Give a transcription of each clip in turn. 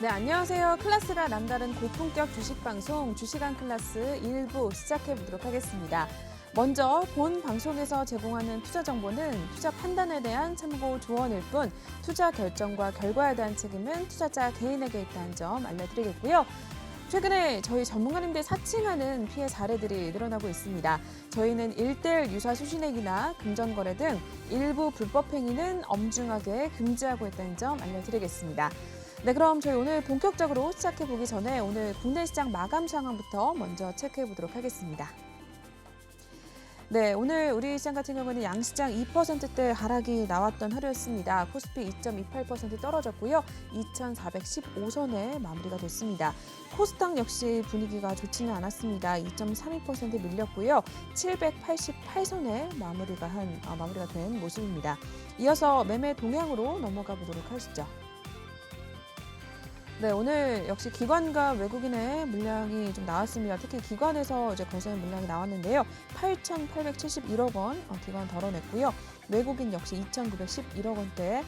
네, 안녕하세요. 클래스가 남다른 고품격 주식 방송 주식한 클래스 1부 시작해 보도록 하겠습니다. 먼저 본 방송에서 제공하는 투자 정보는 투자 판단에 대한 참고 조언일 뿐 투자 결정과 결과에 대한 책임은 투자자 개인에게 있다는 점 알려드리겠고요. 최근에 저희 전문가님들 사칭하는 피해 사례들이 늘어나고 있습니다. 저희는 1:1 유사 수신액이나 금전거래 등 일부 불법 행위는 엄중하게 금지하고 있다는 점 알려드리겠습니다. 네, 그럼 저희 오늘 본격적으로 시작해보기 전에 오늘 국내 시장 마감 상황부터 먼저 체크해보도록 하겠습니다. 네, 오늘 우리 시장 같은 경우는 양시장 2%대 하락이 나왔던 하루였습니다. 코스피 2.28% 떨어졌고요. 2,415선에 마무리가 됐습니다. 코스닥 역시 분위기가 좋지는 않았습니다. 2.32% 밀렸고요. 788선에 마무리가 된 모습입니다. 이어서 매매 동향으로 넘어가 보도록 하시죠. 네, 오늘 역시 기관과 외국인의 물량이 좀 나왔습니다. 특히 기관에서 이제 거세게 물량이 나왔는데요. 8,871억 원 기관 덜어냈고요. 외국인 역시 2,911억 원대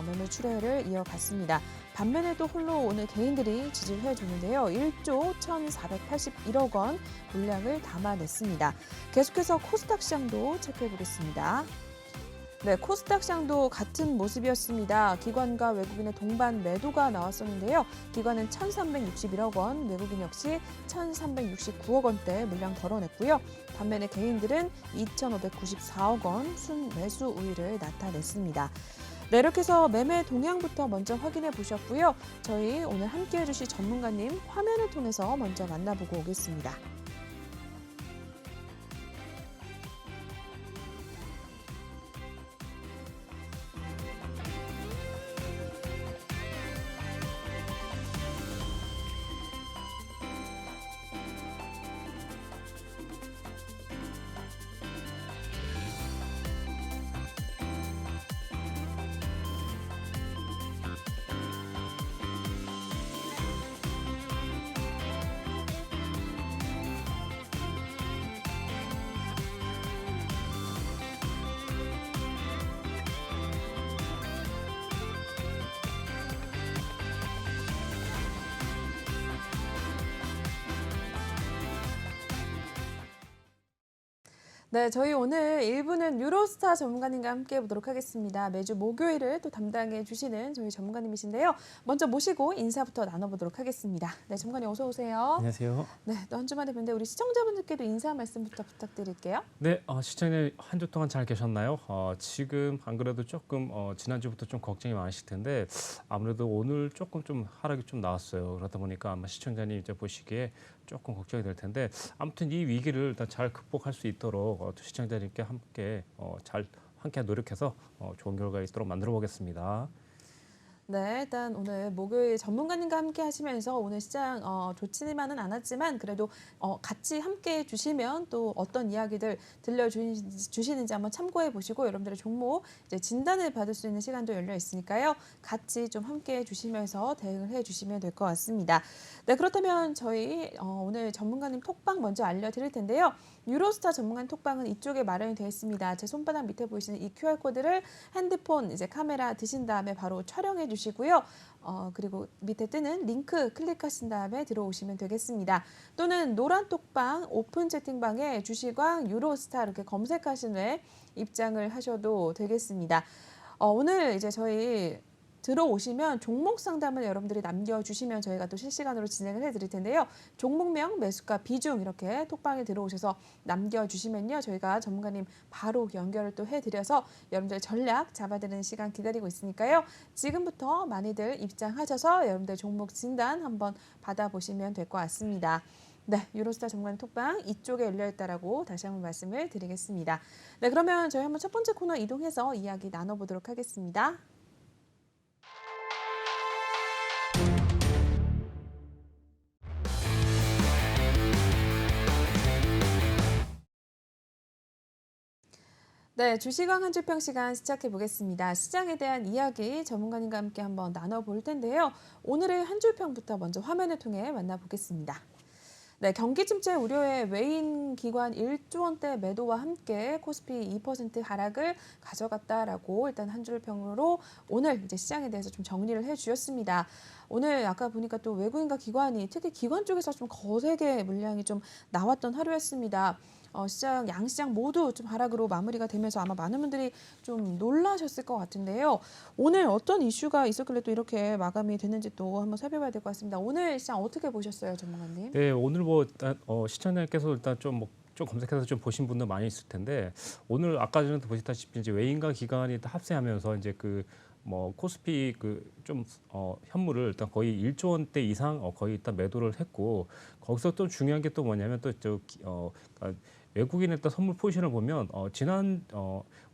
매물 출회를 이어갔습니다. 반면에 또 홀로 오늘 개인들이 지지를 해주는데요. 1조 1,481억 원 물량을 담아냈습니다. 계속해서 코스닥 시장도 체크해보겠습니다. 네, 코스닥 시장도 같은 모습이었습니다. 기관과 외국인의 동반 매도가 나왔었는데요. 기관은 1,361억 원, 외국인 역시 1,369억 원대 물량 덜어냈고요. 반면에 개인들은 2,594억 원 순매수 우위를 나타냈습니다. 네, 이렇게 해서 매매 동향부터 먼저 확인해 보셨고요. 저희 오늘 함께해 주실 전문가님 화면을 통해서 먼저 만나보고 오겠습니다. 네, 저희 오늘 1부는 유로스타 전문가님과 함께 보도록 하겠습니다. 매주 목요일을 또 담당해 주시는 저희 전문가님이신데요. 먼저 모시고 인사부터 나눠보도록 하겠습니다. 네, 전문가님 어서 오세요. 안녕하세요. 네, 또 한 주만에 뵙는데 우리 시청자분들께도 인사 말씀부터 부탁드릴게요. 네, 시청자 한 주 동안 잘 계셨나요? 지금 안 그래도 조금 지난주부터 좀 걱정이 많으실 텐데 아무래도 오늘 조금 좀 하락이 좀 나왔어요. 그러다 보니까 아마 시청자님 이제 보시기에 조금 걱정이 될 텐데 아무튼 이 위기를 일단 잘 극복할 수 있도록 시청자님께 함께 함께 노력해서 좋은 결과 있도록 만들어 보겠습니다. 네, 일단 오늘 목요일 전문가님과 함께 하시면서 오늘 시장 좋지만은 않았지만 그래도 같이 함께 해주시면 또 어떤 이야기들 들려주시는지 한번 참고해 보시고 여러분들의 종목 이제 진단을 받을 수 있는 시간도 열려 있으니까요. 같이 좀 함께 해주시면서 대응을 해주시면 될 것 같습니다. 네, 그렇다면 저희 오늘 전문가님 톡방 먼저 알려드릴 텐데요. 유로스타 전문가님 톡방은 이쪽에 마련이 되어 있습니다. 제 손바닥 밑에 보이시는 이 QR코드를 핸드폰 이제 카메라 드신 다음에 바로 촬영해 주시고요. 그리고 밑에 뜨는 링크 클릭하신 다음에 들어오시면 되겠습니다. 또는 노란 톡방 오픈 채팅방에 주식왕 유로스타 이렇게 검색하신 후에 입장을 하셔도 되겠습니다. 오늘 이제 저희 들어오시면 종목 상담을 여러분들이 남겨주시면 저희가 또 실시간으로 진행을 해드릴 텐데요. 종목명, 매수가, 비중 이렇게 톡방에 들어오셔서 남겨주시면요. 저희가 전문가님 바로 연결을 또 해드려서 여러분들 전략 잡아드리는 시간 기다리고 있으니까요. 지금부터 많이들 입장하셔서 여러분들 종목 진단 한번 받아보시면 될 것 같습니다. 네, 유로스타 전문가님 톡방 이쪽에 열려있다라고 다시 한번 말씀을 드리겠습니다. 네, 그러면 저희 한번 첫 번째 코너 이동해서 이야기 나눠보도록 하겠습니다. 네, 주식왕 한 줄 평 시간 시작해 보겠습니다. 시장에 대한 이야기 전문가님과 함께 한번 나눠볼 텐데요. 오늘의 한 줄 평부터 먼저 화면을 통해 만나보겠습니다. 네, 경기 침체 우려에 외인 기관 1조 원대 매도와 함께 코스피 2% 하락을 가져갔다라고 일단 한 줄 평으로 오늘 이제 시장에 대해서 좀 정리를 해주셨습니다. 오늘 아까 보니까 또 외국인과 기관이 특히 기관 쪽에서 좀 거세게 물량이 좀 나왔던 하루였습니다. 시장 양시장 모두 좀 하락으로 마무리가 되면서 아마 많은 분들이 좀 놀라셨을 것 같은데요. 오늘 어떤 이슈가 있었길래 또 이렇게 마감이 됐는지 또 한번 살펴봐야 될 것 같습니다. 오늘 시장 어떻게 보셨어요, 전문가님? 네, 오늘 뭐 일단 시청자님께서 일단 좀 검색해서 좀 보신 분들 많이 있을 텐데 오늘 아까 전에도 보셨다시피 이제 외인과 기관이 다 합세하면서 이제 그 뭐 코스피 그 좀 현물을 일단 거의 1조 원대 이상 거의 일단 매도를 했고 거기서 또 중요한 게 또 뭐냐면 그러니까 외국인의 또 선물 포지션을 보면 지난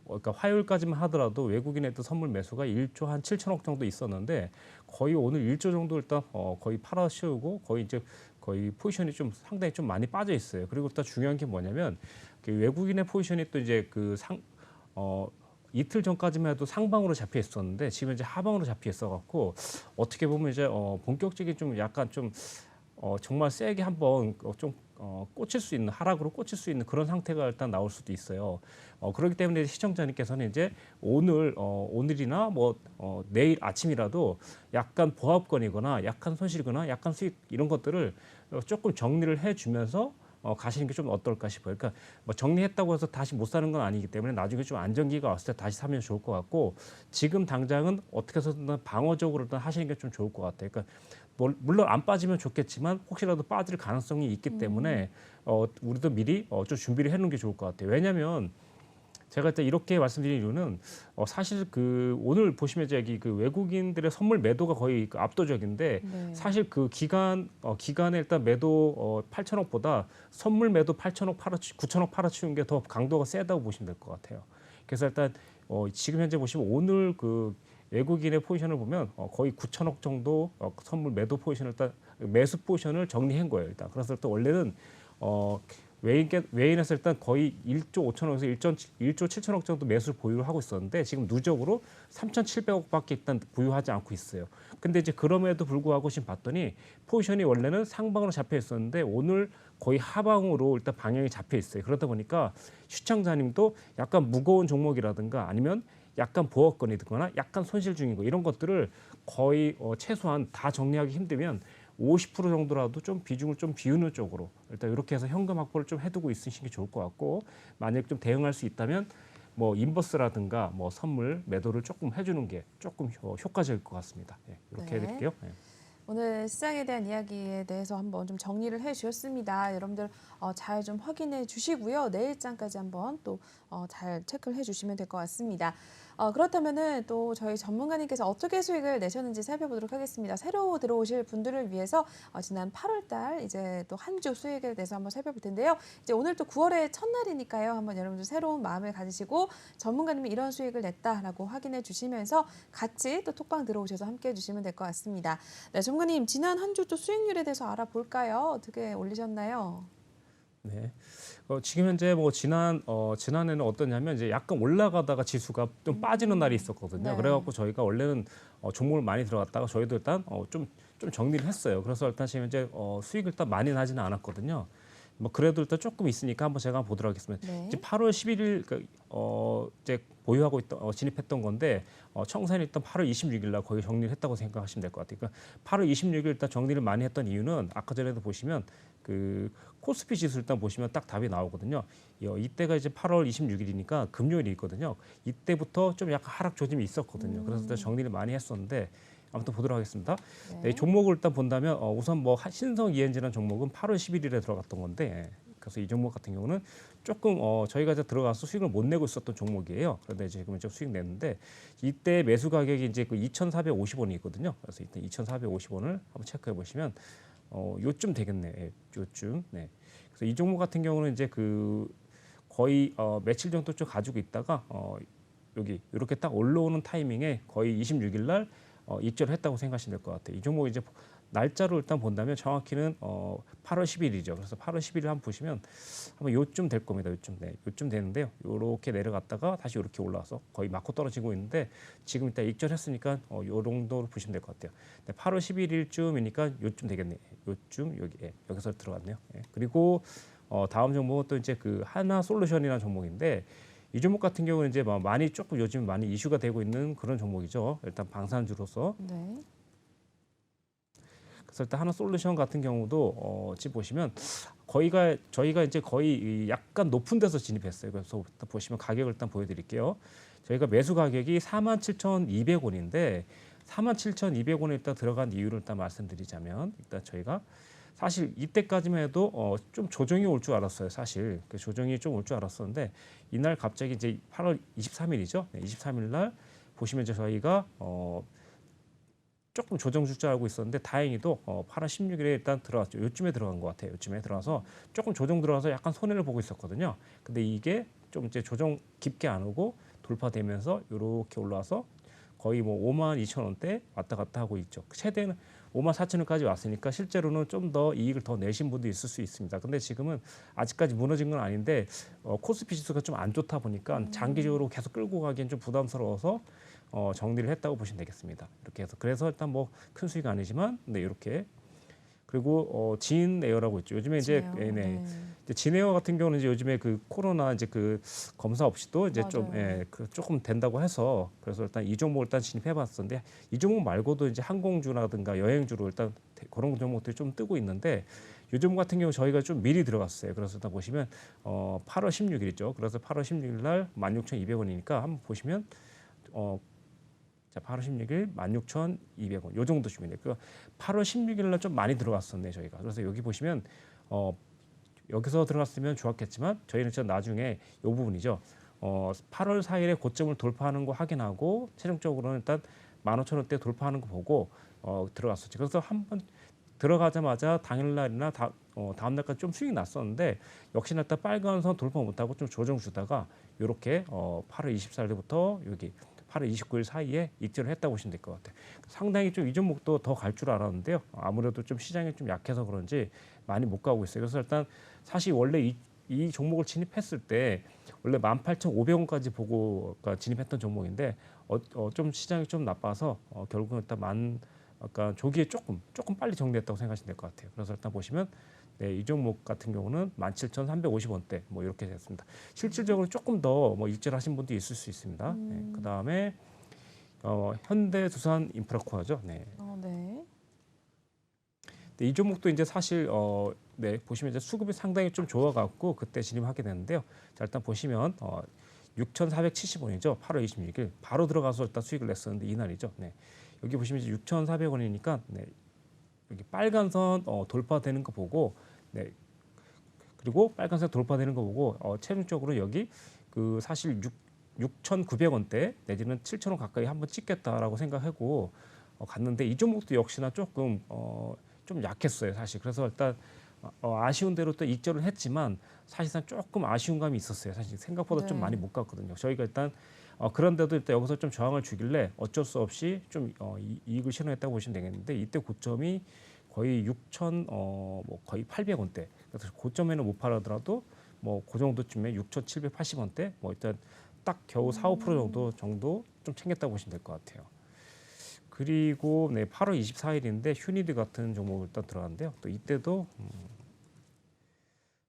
그러니까 화요일까지만 하더라도 외국인의 또 선물 매수가 1조 한 7천억 정도 있었는데 거의 오늘 1조 정도 일단 거의 팔아씌우고 거의 이제 거의 포지션이 좀 상당히 좀 많이 빠져 있어요. 그리고 또 중요한 게 뭐냐면 그 외국인의 포지션이 또 이제 이틀 전까지만 해도 상방으로 잡혀 있었는데 지금 이제 하방으로 잡혀 있어갖고 어떻게 보면 이제 본격적인 좀 약간 좀 정말 세게 한번 좀 꽂힐 수 있는 하락으로 꽂힐 수 있는 그런 상태가 일단 나올 수도 있어요. 그렇기 때문에 시청자님께서는 이제 오늘이나 뭐 내일 아침이라도 약간 보합권이거나 약간 손실이거나 약간 수익 이런 것들을 조금 정리를 해주면서 가시는 게 좀 어떨까 싶어요. 그러니까 뭐 정리했다고 해서 다시 못 사는 건 아니기 때문에 나중에 좀 안정기가 왔을 때 다시 사면 좋을 것 같고 지금 당장은 어떻게 해서든 방어적으로 하시는 게 좀 좋을 것 같아요. 그러니까 물론 안 빠지면 좋겠지만 혹시라도 빠질 가능성이 있기 때문에 우리도 미리 좀 준비를 해놓는 게 좋을 것 같아요. 왜냐하면 제가 일단 이렇게 말씀드린 이유는 사실 그 오늘 보시면 여기 그 외국인들의 선물 매도가 거의 그 압도적인데 네. 사실 그 기간에 일단 매도 8천억보다 선물 매도 8천억 9천억 팔아치운 게 더 강도가 세다고 보시면 될 것 같아요. 그래서 일단 지금 현재 보시면 오늘 그 외국인의 포지션을 보면 거의 9천억 정도 선물 매도 포지션을 일단 매수 포지션을 정리한 거예요. 일단 그래서 또 원래는 외인에서 일단 거의 1조 5천억에서 1조 7천억 정도 매수를 보유를 하고 있었는데 지금 누적으로 3,700억밖에 일단 보유하지 않고 있어요. 근데 이제 그럼에도 불구하고 지금 봤더니 포지션이 원래는 상방으로 잡혀 있었는데 오늘 거의 하방으로 일단 방향이 잡혀 있어요. 그러다 보니까 시청자님도 약간 무거운 종목이라든가 아니면 약간 보호권이거나 약간 손실 중인 거 이런 것들을 거의 최소한 다 정리하기 힘들면 50% 정도라도 좀 비중을 좀 비우는 쪽으로 일단 이렇게 해서 현금 확보를 좀 해두고 있으시는 게 좋을 것 같고 만약 좀 대응할 수 있다면 뭐 인버스라든가 뭐 선물 매도를 조금 해주는 게 조금 효과적일 것 같습니다. 예, 이렇게 네. 해드릴게요. 예. 오늘 시장에 대한 이야기에 대해서 한번 좀 정리를 해주셨습니다. 여러분들 잘 좀 확인해 주시고요. 내일장까지 한번 또 잘 체크를 해주시면 될 것 같습니다. 그렇다면은 또 저희 전문가님께서 어떻게 수익을 내셨는지 살펴보도록 하겠습니다. 새로 들어오실 분들을 위해서 지난 8월달 이제 또 한 주 수익에 대해서 한번 살펴볼 텐데요. 이제 오늘 또 9월의 첫날이니까요. 한번 여러분들 새로운 마음을 가지시고 전문가님이 이런 수익을 냈다라고 확인해 주시면서 같이 또 톡방 들어오셔서 함께 해주시면 될 것 같습니다. 네, 전문가님 지난 한 주 또 수익률에 대해서 알아볼까요? 어떻게 올리셨나요? 네. 지금 현재 뭐 지난해는 어떠냐면 이제 약간 올라가다가 지수가 좀 빠지는 날이 있었거든요. 네. 그래갖고 저희가 원래는 종목을 많이 들어갔다가 저희도 일단 좀 정리를 했어요. 그래서 일단 지금 현재 수익을 일단 많이 나지는 않았거든요. 뭐 그래도 일단 조금 있으니까 한번 제가 보도록 하겠습니다. 네. 이제 8월 11일 이제 보유하고 있던 진입했던 건데 청산이 일단 8월 26일 날 거의 정리를 했다고 생각하시면 될 것 같아요. 그러니까 8월 26일 일단 정리를 많이 했던 이유는 아까 전에도 보시면 그 코스피 지수 일단 보시면 딱 답이 나오거든요. 이때가 이제 8월 26일이니까 금요일이 있거든요. 이때부터 좀 약간 하락 조짐이 있었거든요. 그래서 일단 정리를 많이 했었는데 아무튼 보도록 하겠습니다. 네, 이 종목을 일단 본다면 우선 뭐 신성 ENG라는 종목은 8월 11일에 들어갔던 건데 그래서 이 종목 같은 경우는 조금 저희가 이제 들어가서 수익을 못 내고 있었던 종목이에요. 그런데 지금 좀 수익 냈는데 이때 매수 가격이 이제 그 2,450원이 있거든요. 그래서 이때 2,450원을 한번 체크해 보시면 요쯤 되겠네. 예, 요쯤. 네. 그래서 이 종목 같은 경우는 이제 그 거의 며칠 정도 좀 가지고 있다가 여기 이렇게 딱 올라오는 타이밍에 거의 26일 날 입절을 했다고 생각하시면 될 것 같아요. 이 종목 이제 날짜로 일단 본다면 정확히는 8월 10일이죠. 그래서 8월 10일 한번 보시면 한번 요쯤 될 겁니다. 요쯤, 네, 요쯤 되는데요. 요렇게 내려갔다가 다시 요렇게 올라와서 거의 맞고 떨어지고 있는데 지금 일단 익절했으니까 요 정도로 보시면 될 것 같아요. 네, 8월 11일쯤이니까 요쯤 되겠네요. 요쯤 여기 여기서 들어갔네요. 예. 그리고 다음 종목은 또 이제 그 하나솔루션이라는 종목인데 이 종목 같은 경우는 이제 뭐 많이 조금 요즘 많이 이슈가 되고 있는 그런 종목이죠. 일단 방산주로서. 네. 그래서 일단 하나솔루션 같은 경우도 지금 보시면 저희가 이제 거의 이 약간 높은 데서 진입했어요. 그래서 일단 보시면 가격을 일단 보여드릴게요. 저희가 매수 가격이 47,200원인데 47,200원에 일단 들어간 이유를 일단 말씀드리자면 일단 저희가 사실 이때까지만 해도 좀 조정이 올 줄 알았어요. 사실 그 조정이 좀 올 줄 알았었는데 이날 갑자기 이제 8월 23일이죠. 네, 23일 날 보시면 이제 저희가 조금 조정 줄 줄 알고 있었는데 다행히도 8월 16일에 일단 들어갔죠. 요쯤에 들어간 것 같아요. 요쯤에 들어가서 조금 조정 들어가서 약간 손해를 보고 있었거든요. 근데 이게 좀 이제 조정 깊게 안 오고 돌파되면서 이렇게 올라와서 거의 뭐 52,000원대 왔다 갔다 하고 있죠. 최대는 54,000원까지 왔으니까 실제로는 좀 더 이익을 더 내신 분도 있을 수 있습니다. 근데 지금은 아직까지 무너진 건 아닌데 코스피 지수가 좀 안 좋다 보니까 장기적으로 계속 끌고 가기엔 좀 부담스러워서 정리를 했다고 보시면 되겠습니다. 이렇게 해서 그래서 일단 뭐 큰 수익 아니지만 네 이렇게 그리고 진에어라고 있죠. 요즘에 이제 진에어. 네, 네. 이제 진에어 같은 경우는 이제 요즘에 그 코로나 이제 그 검사 없이도 이제 좀 맞아요. 그 조금 된다고 해서 그래서 일단 이 종목 일단 진입해봤었는데 이 종목 말고도 이제 항공주라든가 여행주로 일단 그런 종목들이 좀 뜨고 있는데 요 종목 같은 경우 저희가 좀 미리 들어갔어요. 그래서 일단 보시면 8월 16일이죠. 그래서 8월 16일 날 16,200원이니까 한번 보시면 자, 8월 16일 16,200원 요 정도 주면요. 그 8월 16일 날 좀 많이 들어갔었네 저희가. 그래서 여기 보시면 여기서 들어갔으면 좋았겠지만 저희는 진짜 나중에 이 부분이죠. 8월 4일에 고점을 돌파하는 거 확인하고 최종적으로는 일단 15,000원대 돌파하는 거 보고 들어갔었죠. 그래서 한번 들어가자마자 당일날이나 다음 날까지 좀 수익이 났었는데 역시나 또 빨간 선 돌파 못하고 좀 조정 주다가 이렇게 8월 24일부터 여기 8월 29일 사이에 익절을 했다고 보시면 될 것 같아요. 상당히 좀 이 종목도 더 갈 줄 알았는데요. 아무래도 좀 시장이 좀 약해서 그런지 많이 못 가고 있어요. 그래서 일단 사실 원래 이 종목을 진입했을 때 원래 18,500원까지 보고 진입했던 종목인데 좀 시장이 좀 나빠서 결국은 일단 아까 조기에 조금 빨리 정리했다고 생각하시면 될 것 같아요. 그래서 일단 보시면 네, 이 종목 같은 경우는 17,350원대 뭐 이렇게 됐습니다. 실질적으로 조금 더 뭐 익절하신 분도 있을 수 있습니다. 네, 그 다음에 현대두산인프라코어죠. 네. 네. 네, 이 종목도 이제 사실 네, 보시면 이제 수급이 상당히 좀 좋아갖고 그때 진입하게 되는데요. 자, 일단 보시면 6,470원이죠. 8월 26일 바로 들어가서 일단 수익을 냈었는데 이날이죠. 네. 여기 보시면 이제 6,400원이니까 네, 여기 빨간선 돌파되는 거 보고 네, 그리고 빨간색 돌파되는 거 보고 최종적으로 여기 그 사실 6,900원대 내지는 7,000원 가까이 한번 찍겠다라고 생각하고 갔는데 이 종목도 역시나 조금 좀 약했어요 사실. 그래서 일단 아쉬운 대로 또 익절을 했지만 사실상 조금 아쉬운 감이 있었어요. 사실 생각보다 좀 많이 네. 못 갔거든요. 저희가 일단 그런데도 일단 여기서 좀 저항을 주길래 어쩔 수 없이 좀 이익을 실현했다고 보시면 되겠는데 이때 고점이 거의 6천 뭐 거의 800원대. 그래서 고점에는 못 팔아더라도 뭐 그 정도쯤에 6,780원대 뭐 일단 딱 겨우 4~5% 정도 좀 챙겼다고 보시면 될 것 같아요. 그리고 네 8월 24일인데 휴니드 같은 종목을 일단 들어갔는데요. 또 이때도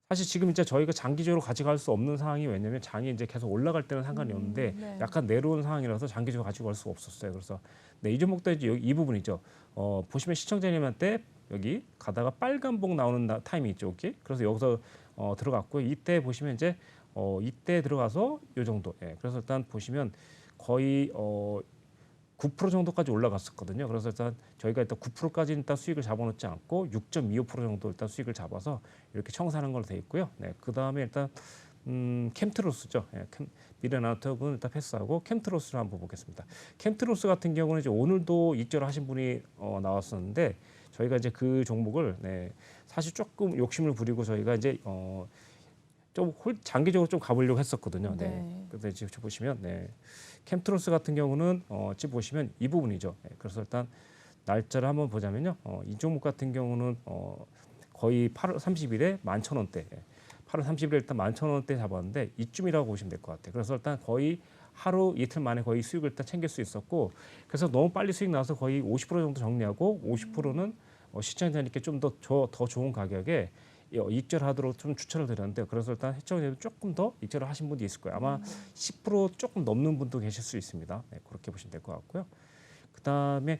사실 지금 이제 저희가 장기적으로 가져갈 수 없는 상황이 왜냐면 장이 이제 계속 올라갈 때는 상관이 없는데 네. 약간 내려온 상황이라서 장기적으로 가지고 갈 수가 없었어요. 그래서 네, 이 종목도 이제 여기 이 부분이죠. 보시면 시청자님한테 여기 가다가 빨간 봉 나오는 타임이 있죠. 여기. 그래서 여기서 들어갔고요. 이때 보시면 이제 이때 들어가서 요 정도. 예. 그래서 일단 보시면 거의 9% 정도까지 올라갔었거든요. 그래서 일단 저희가 일단 9%까지 일단 수익을 잡아놓지 않고 6.25% 정도 일단 수익을 잡아서 이렇게 청산한 걸로 돼 있고요. 네, 그 다음에 일단 캠트로스죠. 예, 미래나우톡은 일단 패스하고 캠트로스를 한번 보겠습니다. 캠트로스 같은 경우는 이제 오늘도 익절을 하신 분이 나왔었는데 저희가 이제 그 종목을 네, 사실 조금 욕심을 부리고 저희가 이제 좀 장기적으로 좀 가보려고 했었거든요. 네. 네. 그래서 지금 보시면 네. 캠트로스 같은 경우는 지금 보시면 이 부분이죠. 네. 그래서 일단 날짜를 한번 보자면요. 이 종목 같은 경우는 거의 8월 30일에 11,000원대. 8월 30일에 일단 11,000원대 잡았는데 이쯤이라고 보시면 될 것 같아요. 그래서 일단 거의 하루 이틀 만에 거의 수익을 일단 챙길 수 있었고, 그래서 너무 빨리 수익 나서 거의 50% 정도 정리하고 50%는 시청자님께 좀 더 좋은 가격에 익절하도록 좀 추천을 드렸는데, 그래서 일단 시청자님 조금 더 익절을 하신 분도 있을 거예요. 아마 10% 조금 넘는 분도 계실 수 있습니다. 네, 그렇게 보시면 될 것 같고요. 그다음에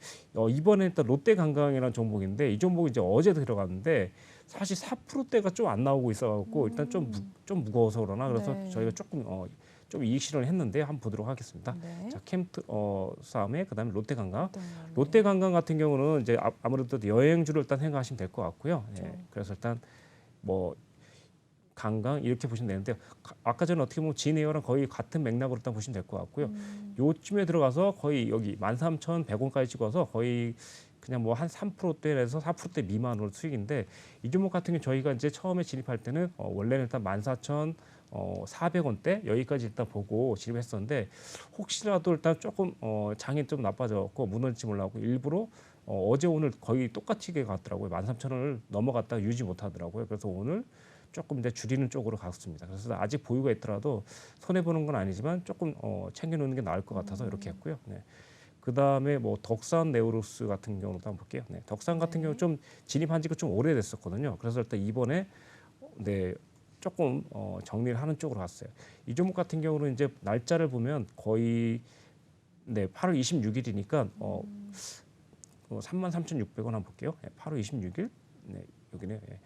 이번에 일단 롯데관광이라는 종목인데, 이 종목이 이제 어제 들어갔는데 사실 4%대가 좀 안 나오고 있어갖고 일단 좀 무거워서 그러나, 그래서 네. 저희가 좀 이익 실현을 했는데 한번 보도록 하겠습니다. 네. 자, 캠프 싸움에 그다음에 롯데관광. 어떤 거, 네. 롯데관광 같은 경우는 이제 아무래도 여행주를 일단 생각하시면 될 것 같고요. 그렇죠. 예, 그래서 일단 뭐 관광 이렇게 보시면 되는데, 아까 전에 어떻게 보면 진에어랑 거의 같은 맥락으로 일단 보시면 될 것 같고요. 요쯤에 들어가서 거의 여기 13,100원까지 찍어서 거의 그냥 뭐 한 3%대에서 4%대 미만으로 수익인데, 이 종목 같은 경우 저희가 이제 처음에 진입할 때는 원래는 일단 14,400원대 여기까지 일단 보고 진입했었는데, 혹시라도 일단 조금 장이 좀 나빠져갖고 무너질지 몰라고 일부러 어제 오늘 거의 똑같이 갔더라고요. 13,000원을 넘어갔다가 유지 못하더라고요. 그래서 오늘 조금 이제 줄이는 쪽으로 갔습니다. 그래서 아직 보유가 있더라도 손해 보는 건 아니지만 조금 챙겨놓는 게 나을 것 같아서 이렇게 했고요. 네. 그 다음에 뭐 덕산 네오로스 같은 경우도 한번 볼게요. 네. 덕산 같은 네. 경우 좀 진입한 지가 좀 오래됐었거든요. 그래서 일단 이번에 네 조금 정리를 하는 쪽으로 갔어요. 이 종목 같은 경우는 이제 날짜를 보면 거의 8월 26일이니까 33,600원 한번 볼게요. 8월 26일. 네, 여기네요. 예.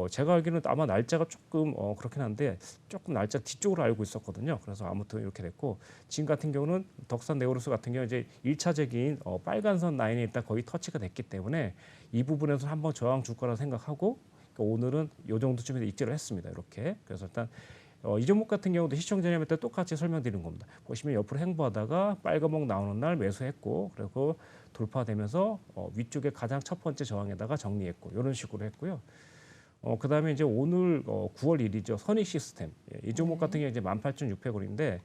제가 알기로는 아마 날짜가 조금 그렇긴 한데 조금 날짜 뒤쪽으로 알고 있었거든요. 그래서 아무튼 이렇게 됐고, 지금 같은 경우는 덕산 네오로스 같은 경우 이제 1차적인 빨간선 라인에 일단 거의 터치가 됐기 때문에 이 부분에서 한번 저항 줄 거라 생각하고, 그러니까 오늘은 이 정도쯤에 익절을 했습니다. 이렇게. 그래서 일단 이 종목 같은 경우도 시청자님한테 똑같이 설명드리는 겁니다. 보시면 옆으로 행보하다가 빨간목 나오는 날 매수했고, 그리고 돌파되면서 위쪽에 가장 첫 번째 저항에다가 정리했고, 이런 식으로 했고요. 그다음에 이제 오늘 9월 1일이죠. 선익 시스템. 예, 이 종목 같은 경우 이제 18,600원인데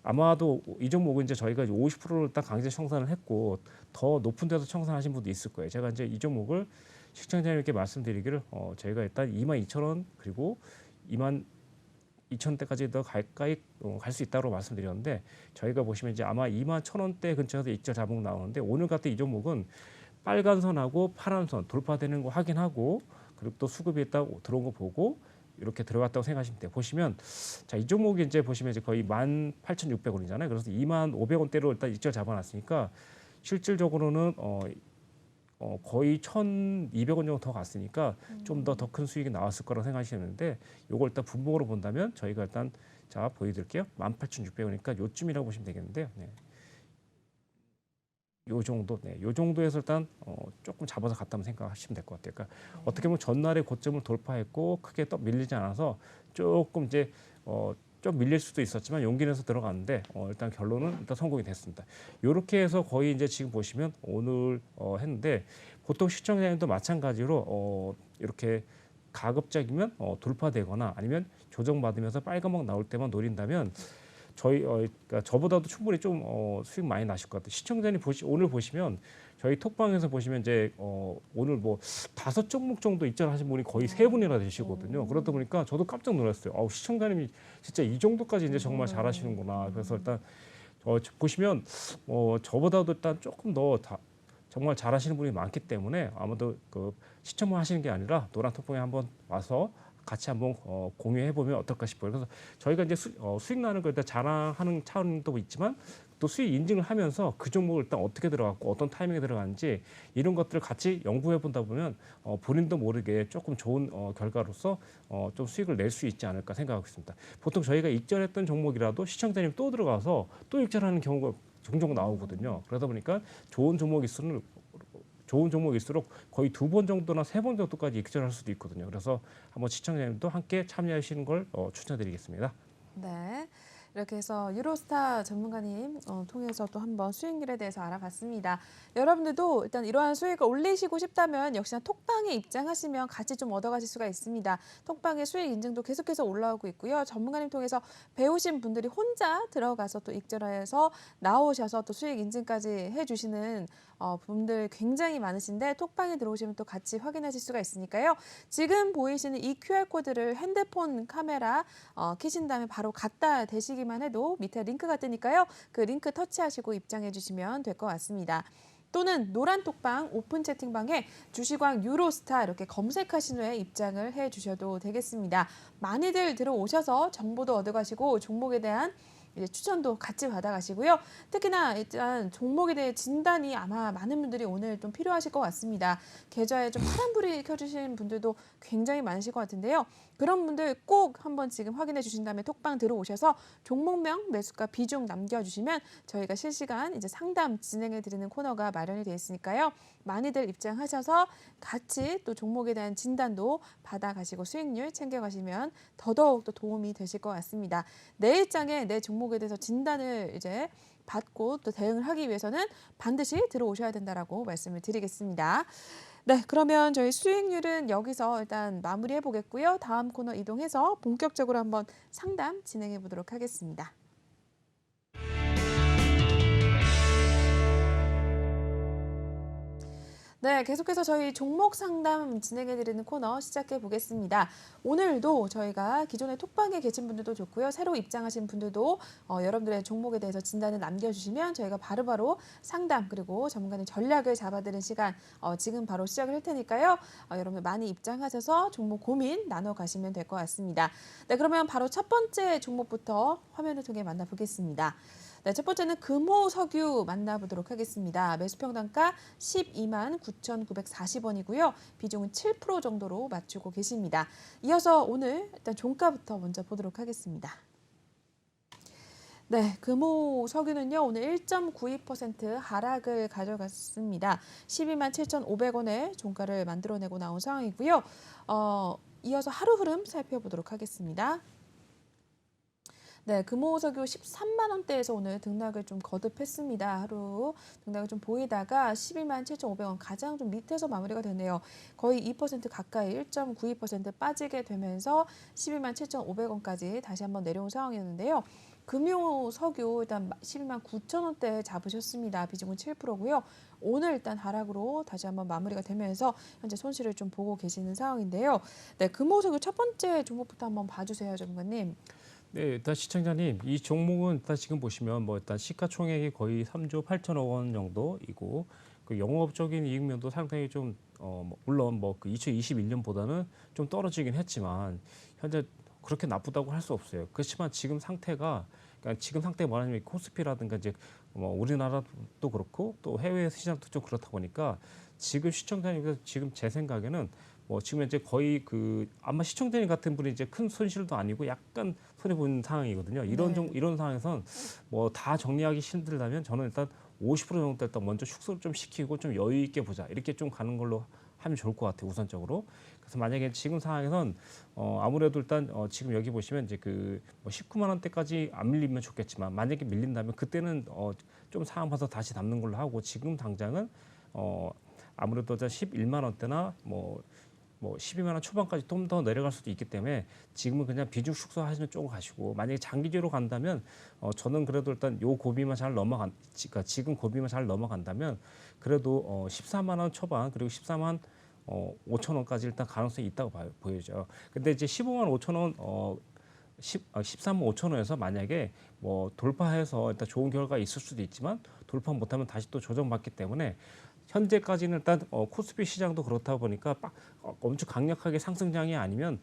아마도 이 종목은 이제 저희가 50%를 딱 강제 청산을 했고, 더 높은 데서 청산하신 분도 있을 거예요. 제가 이제 이 종목을 시청자님께 말씀드리기를 저희가 일단 22,000원 그리고 22,000원대까지 더 가까이 갈 수 있다고 말씀드렸는데, 저희가 보시면 이제 아마 21,000원대 근처에서 익절 자목 나오는데, 오늘 같은 이 종목은 빨간 선하고 파란 선 돌파되는 거 확인하고, 그리고 또 수급이 있다 들어온 거 보고 이렇게 들어갔다고 생각하시면 돼요. 보시면 자, 이 종목이 이제 보시면 이제 거의 18,600원이잖아요. 그래서 25,500원대로 일단 익절 잡아놨으니까 실질적으로는 거의 1,200원 정도 더 갔으니까 좀 더 큰 수익이 나왔을 거라고 생각하시는데, 요걸 일단 분봉으로 본다면 저희가 일단 자 보여드릴게요. 18,600원이니까 요쯤이라고 보시면 되겠는데요. 네. 요 정도, 네, 요 정도에서 일단 조금 잡아서 갔다면 생각하시면 될 것 같아요. 그러니까 어떻게 보면 전날의 고점을 돌파했고 크게 또 밀리지 않아서 조금 이제 좀 밀릴 수도 있었지만 용기 내서 들어갔는데 일단 결론은 일단 성공이 됐습니다. 이렇게 해서 거의 이제 지금 보시면 오늘 했는데, 보통 시청자님도 마찬가지로 이렇게 가급적이면 돌파되거나 아니면 조정받으면서 빨간막 나올 때만 노린다면 그러니까 저보다도 충분히 좀 수익 많이 나실 것 같아요. 시청자님 오늘 보시면 저희 톡방에서 보시면 이제 오늘 뭐 5종목 정도 입장하신 분이 거의 3분이나 되시거든요. 그러다 보니까 저도 깜짝 놀랐어요. 시청자님이 진짜 이 정도까지 이제 정말 잘하시는구나. 그래서 일단 보시면 저보다도 일단 조금 더 정말 잘하시는 분이 많기 때문에 아마도 그 시청만 하시는 게 아니라 노란 톡방에 한번 와서 같이 한번 공유해 보면 어떨까 싶어요. 그래서 저희가 이제 수익 나는 걸 일단 자랑하는 차원도 있지만, 또 수익 인증을 하면서 그 종목을 일단 어떻게 들어갔고 어떤 타이밍에 들어갔는지 이런 것들을 같이 연구해 본다 보면 본인도 모르게 조금 좋은 결과로서 좀 수익을 낼 수 있지 않을까 생각하고 있습니다. 보통 저희가 익절했던 종목이라도 시청자님 또 들어가서 또 익절하는 경우가 종종 나오거든요. 그러다 보니까 좋은 종목일수록 거의 2번 정도나 3번 정도까지 익절할 수도 있거든요. 그래서 한번 시청자님도 함께 참여하시는 걸 추천드리겠습니다. 네. 이렇게 해서 유로스타 전문가님 통해서 또 한번 수익률에 대해서 알아봤습니다. 여러분들도 일단 이러한 수익을 올리시고 싶다면 역시나 톡방에 입장하시면 같이 좀 얻어가실 수가 있습니다. 톡방의 수익 인증도 계속해서 올라오고 있고요. 전문가님 통해서 배우신 분들이 혼자 들어가서 또 익절해서 나오셔서 또 수익 인증까지 해주시는 분들 굉장히 많으신데 톡방에 들어오시면 또 같이 확인하실 수가 있으니까요. 지금 보이시는 이 QR코드를 핸드폰 카메라 켜신 다음에 바로 갖다 대시기만 해도 밑에 링크가 뜨니까요. 그 링크 터치하시고 입장해 주시면 될 것 같습니다. 또는 노란 톡방 오픈 채팅방에 주시광 유로스타 이렇게 검색하신 후에 입장을 해 주셔도 되겠습니다. 많이들 들어오셔서 정보도 얻어가시고 종목에 대한 이제 추천도 같이 받아가시고요. 특히나 일단 종목에 대해 진단이 아마 많은 분들이 오늘 좀 필요하실 것 같습니다. 계좌에 좀 파란불이 켜주신 분들도 굉장히 많으실 것 같은데요. 그런 분들 꼭 한번 지금 확인해 주신 다음에 톡방 들어오셔서 종목명, 매수가, 비중 남겨주시면 저희가 실시간 이제 상담 진행해 드리는 코너가 마련이 되어 있으니까요. 많이들 입장하셔서 같이 또 종목에 대한 진단도 받아가시고 수익률 챙겨가시면 더더욱 또 도움이 되실 것 같습니다. 내 일장에 내 종목에 대해서 진단을 이제 받고 또 대응을 하기 위해서는 반드시 들어오셔야 된다라고 말씀을 드리겠습니다. 네, 그러면 저희 수익률은 여기서 일단 마무리해 보겠고요. 다음 코너 이동해서 본격적으로 한번 상담 진행해 보도록 하겠습니다. 네, 계속해서 저희 종목 상담 진행해드리는 코너 시작해 보겠습니다. 오늘도 저희가 기존에 톡방에 계신 분들도 좋고요. 새로 입장하신 분들도 여러분들의 종목에 대해서 진단을 남겨주시면 저희가 바로바로 상담 그리고 전문가님 전략을 잡아드리는 시간 지금 바로 시작을 할 테니까요. 여러분 많이 입장하셔서 종목 고민 나눠가시면 될 것 같습니다. 네, 그러면 바로 첫 번째 종목부터 화면을 통해 만나보겠습니다. 네, 첫 번째는 금호석유 만나보도록 하겠습니다. 매수평단가 12만 9,940원이고요. 비중은 7% 정도로 맞추고 계십니다. 이어서 오늘 일단 종가부터 먼저 보도록 하겠습니다. 네, 금호석유는요 오늘 1.92% 하락을 가져갔습니다. 12만 7,500원에 종가를 만들어내고 나온 상황이고요. 이어서 하루 흐름 살펴보도록 하겠습니다. 네, 금호석유 13만 원대에서 오늘 등락을 좀 거듭했습니다. 하루 등락을 좀 보이다가 12만 7,500원 가장 좀 밑에서 마무리가 되네요. 거의 2% 가까이 1.92% 빠지게 되면서 12만 7,500원까지 다시 한번 내려온 상황이었는데요. 금요석유 일단 12만 9천 원대 잡으셨습니다. 비중은 7%고요. 오늘 일단 하락으로 다시 한번 마무리가 되면서 현재 손실을 좀 보고 계시는 상황인데요. 네, 금호석유 첫 번째 종목부터 한번 봐주세요, 전문가님. 네, 일단 시청자님, 이 종목은 일단 지금 보시면 뭐 일단 시가총액이 거의 3조 8천억 원 정도이고 그 영업적인 이익면도 상당히 좀 물론 뭐 그 2021년보다는 좀 떨어지긴 했지만 현재 그렇게 나쁘다고 할 수 없어요. 그렇지만 지금 상태가 그러니까 지금 상태 말하자면 코스피라든가 이제 뭐 우리나라도 그렇고 또 해외 시장도 좀 그렇다 보니까 지금 시청자님 지금 제 생각에는 뭐 지금 이제 거의 그 아마 시청자님 같은 분이 이제 큰 손실도 아니고 약간 손해 본 상황이거든요. 이런 상황에선 뭐 다 정리하기 힘들다면 저는 일단 50% 정도 일단 먼저 축소를 좀 시키고 좀 여유 있게 보자 이렇게 좀 가는 걸로 하면 좋을 것 같아요 우선적으로. 그래서 만약에 지금 상황에선 아무래도 일단 지금 여기 보시면 이제 그 뭐 19만 원대까지 안 밀리면 좋겠지만 만약에 밀린다면 그때는 좀 상황 봐서 다시 담는 걸로 하고 지금 당장은 아무래도 11만 원대나 뭐 12만 원 초반까지 좀 더 내려갈 수도 있기 때문에 지금은 그냥 비중 축소하시는 쪽으로 가시고 만약에 장기적으로 간다면 저는 그래도 일단 요 고비만 잘 그러니까 지금 고비만 잘 넘어간다면 그래도 14만 원 초반 그리고 14만 5천 원까지 일단 가능성이 있다고 보여져요. 근데 이제 15만 5천 원 13만 5천 원에서 만약에 뭐 돌파해서 일단 좋은 결과가 있을 수도 있지만 돌파 못하면 다시 또 조정받기 때문에 현재까지는 일단 코스피 시장도 그렇다 보니까 엄청 강력하게 상승장이 아니면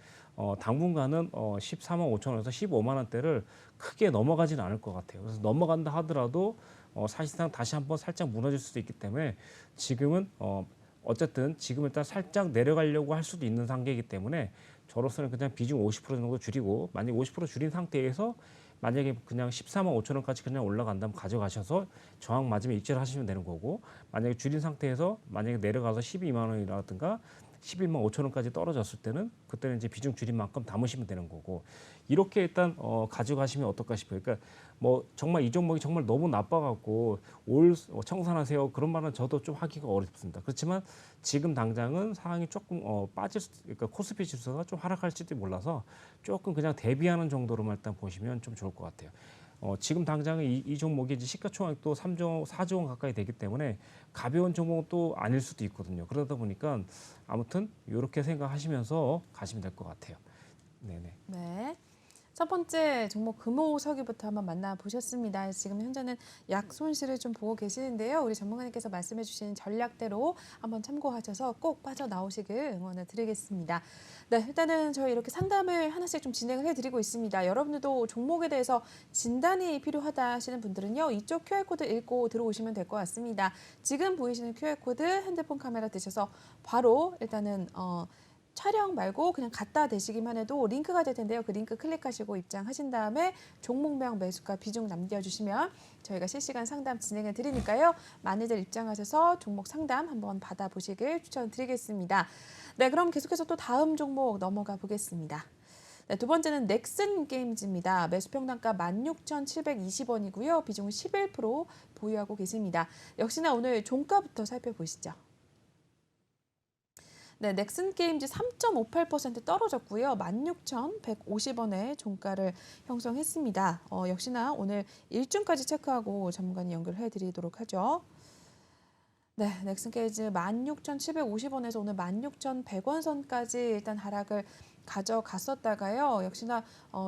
당분간은 14만 5천 원에서 15만 원대를 크게 넘어가지는 않을 것 같아요. 그래서 넘어간다 하더라도 사실상 다시 한번 살짝 무너질 수도 있기 때문에 지금은 어쨌든 지금 일단 살짝 내려가려고 할 수도 있는 단계이기 때문에 저로서는 그냥 비중 50% 정도 줄이고 만약 50% 줄인 상태에서 만약에 그냥 14만 5천 원까지 그냥 올라간다면 가져가셔서 저항 맞으면 입지를 하시면 되는 거고 만약에 줄인 상태에서 만약에 내려가서 12만 원이라든가 11만 5천 원까지 떨어졌을 때는 그때는 이제 비중 줄인 만큼 담으시면 되는 거고 이렇게 일단 가져가시면 어떨까 싶어요. 그러니까 뭐 정말 이 종목이 정말 너무 나빠갖고 올 청산하세요 그런 말은 저도 좀 하기가 어렵습니다. 그렇지만 지금 당장은 상황이 조금 그러니까 코스피 지수가 좀 하락할지도 몰라서 조금 그냥 대비하는 정도로만 일단 보시면 좀 좋을 것 같아요. 지금 당장은 이 종목이 이제 시가총액도 4조 원 가까이 되기 때문에 가벼운 종목은 또 아닐 수도 있거든요. 그러다 보니까 아무튼 이렇게 생각하시면서 가시면 될 것 같아요. 네네. 네. 첫 번째 종목 금호석유부터 한번 만나보셨습니다. 지금 현재는 약 손실을 좀 보고 계시는데요. 우리 전문가님께서 말씀해 주신 전략대로 한번 참고하셔서 꼭 빠져나오시길 응원을 드리겠습니다. 네, 일단은 저희 이렇게 상담을 하나씩 좀 진행을 해드리고 있습니다. 여러분들도 종목에 대해서 진단이 필요하다 하시는 분들은요. 이쪽 QR코드 읽고 들어오시면 될 것 같습니다. 지금 보이시는 QR코드 핸드폰 카메라 드셔서 바로 일단은 촬영 말고 그냥 갖다 대시기만 해도 링크가 될 텐데요. 그 링크 클릭하시고 입장하신 다음에 종목명, 매수가, 비중 남겨주시면 저희가 실시간 상담 진행해 드리니까요. 많이들 입장하셔서 종목 상담 한번 받아보시길 추천드리겠습니다. 네, 그럼 계속해서 또 다음 종목 넘어가 보겠습니다. 네, 두 번째는 넥슨 게임즈입니다. 매수평단가 16,720원이고요. 비중은 11% 보유하고 계십니다. 역시나 오늘 종가부터 살펴보시죠. 네, 넥슨 게임즈 3.58% 떨어졌고요. 16,150원의 종가를 형성했습니다. 역시나 오늘 일중까지 체크하고 전문가님 연결해 드리도록 하죠. 네, 넥슨 게임즈 16,750원에서 오늘 16,100원 선까지 일단 하락을 가져갔었다가요. 역시나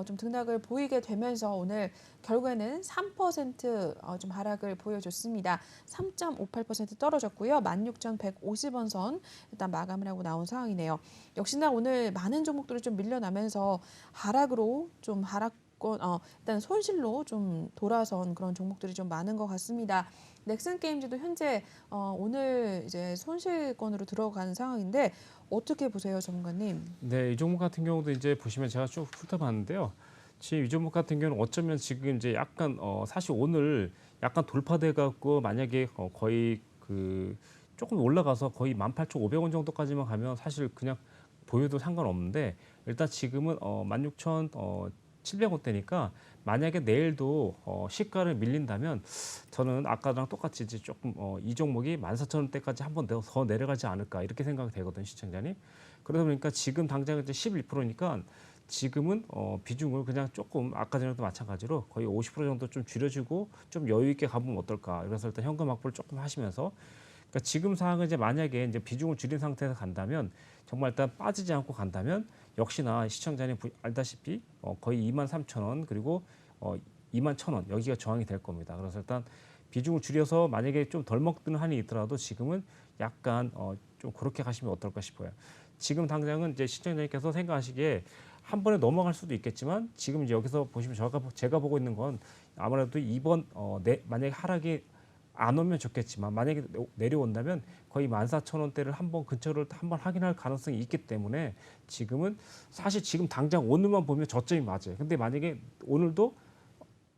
좀 등락을 보이게 되면서 오늘 결국에는 3% 하락을 보여줬습니다. 3.58% 떨어졌고요. 16,150원 선 일단 마감을 하고 나온 상황이네요. 역시나 오늘 많은 종목들이 좀 밀려나면서 하락으로 좀 일단 손실로 좀 돌아선 그런 종목들이 좀 많은 것 같습니다. 넥슨 게임즈도 현재 오늘 이제 손실권으로 들어간 상황인데 어떻게 보세요, 전문가님? 네, 이 종목 같은 경우도 이제 보시면 제가 쭉 훑어봤는데요. 지금 이 종목 같은 경우는 어쩌면 지금 이제 약간 사실 오늘 약간 돌파돼 갖고 만약에 거의 그 조금 올라가서 거의 18,500원 정도까지만 가면 사실 그냥 보여도 상관없는데 일단 지금은 16,700원대니까 만약에 내일도 시가를 밀린다면 저는 아까랑 똑같이 이제 조금 이 종목이 14,000원대까지 한 번 더 내려가지 않을까 이렇게 생각이 되거든요, 시청자님. 그러다 보니까 지금 당장 이제 11%니까 지금은 비중을 그냥 조금 아까 전에도 마찬가지로 거의 50% 정도 좀 줄여주고 좀 여유 있게 가보면 어떨까. 그래서 일단 현금 확보를 조금 하시면서 그러니까 지금 상황은 이제 만약에 이제 비중을 줄인 상태에서 간다면 정말 일단 빠지지 않고 간다면 역시나 시청자님 알다시피 거의 23,000원 그리고 21,000원 여기가 저항이 될 겁니다. 그래서 일단 비중을 줄여서 만약에 좀 덜 먹는 한이 있더라도 지금은 약간 좀 그렇게 가시면 어떨까 싶어요. 지금 당장은 이제 시청자님께서 생각하시기에 한 번에 넘어갈 수도 있겠지만 지금 이제 여기서 보시면 제가 보고 있는 건 아무래도 이번 만약에 하락이 안 오면 좋겠지만 만약에 내려온다면 거의 14,000원대를 한번 근처를 한번 확인할 가능성이 있기 때문에 지금은 사실 지금 당장 오늘만 보면 저점이 맞아요. 근데 만약에 오늘도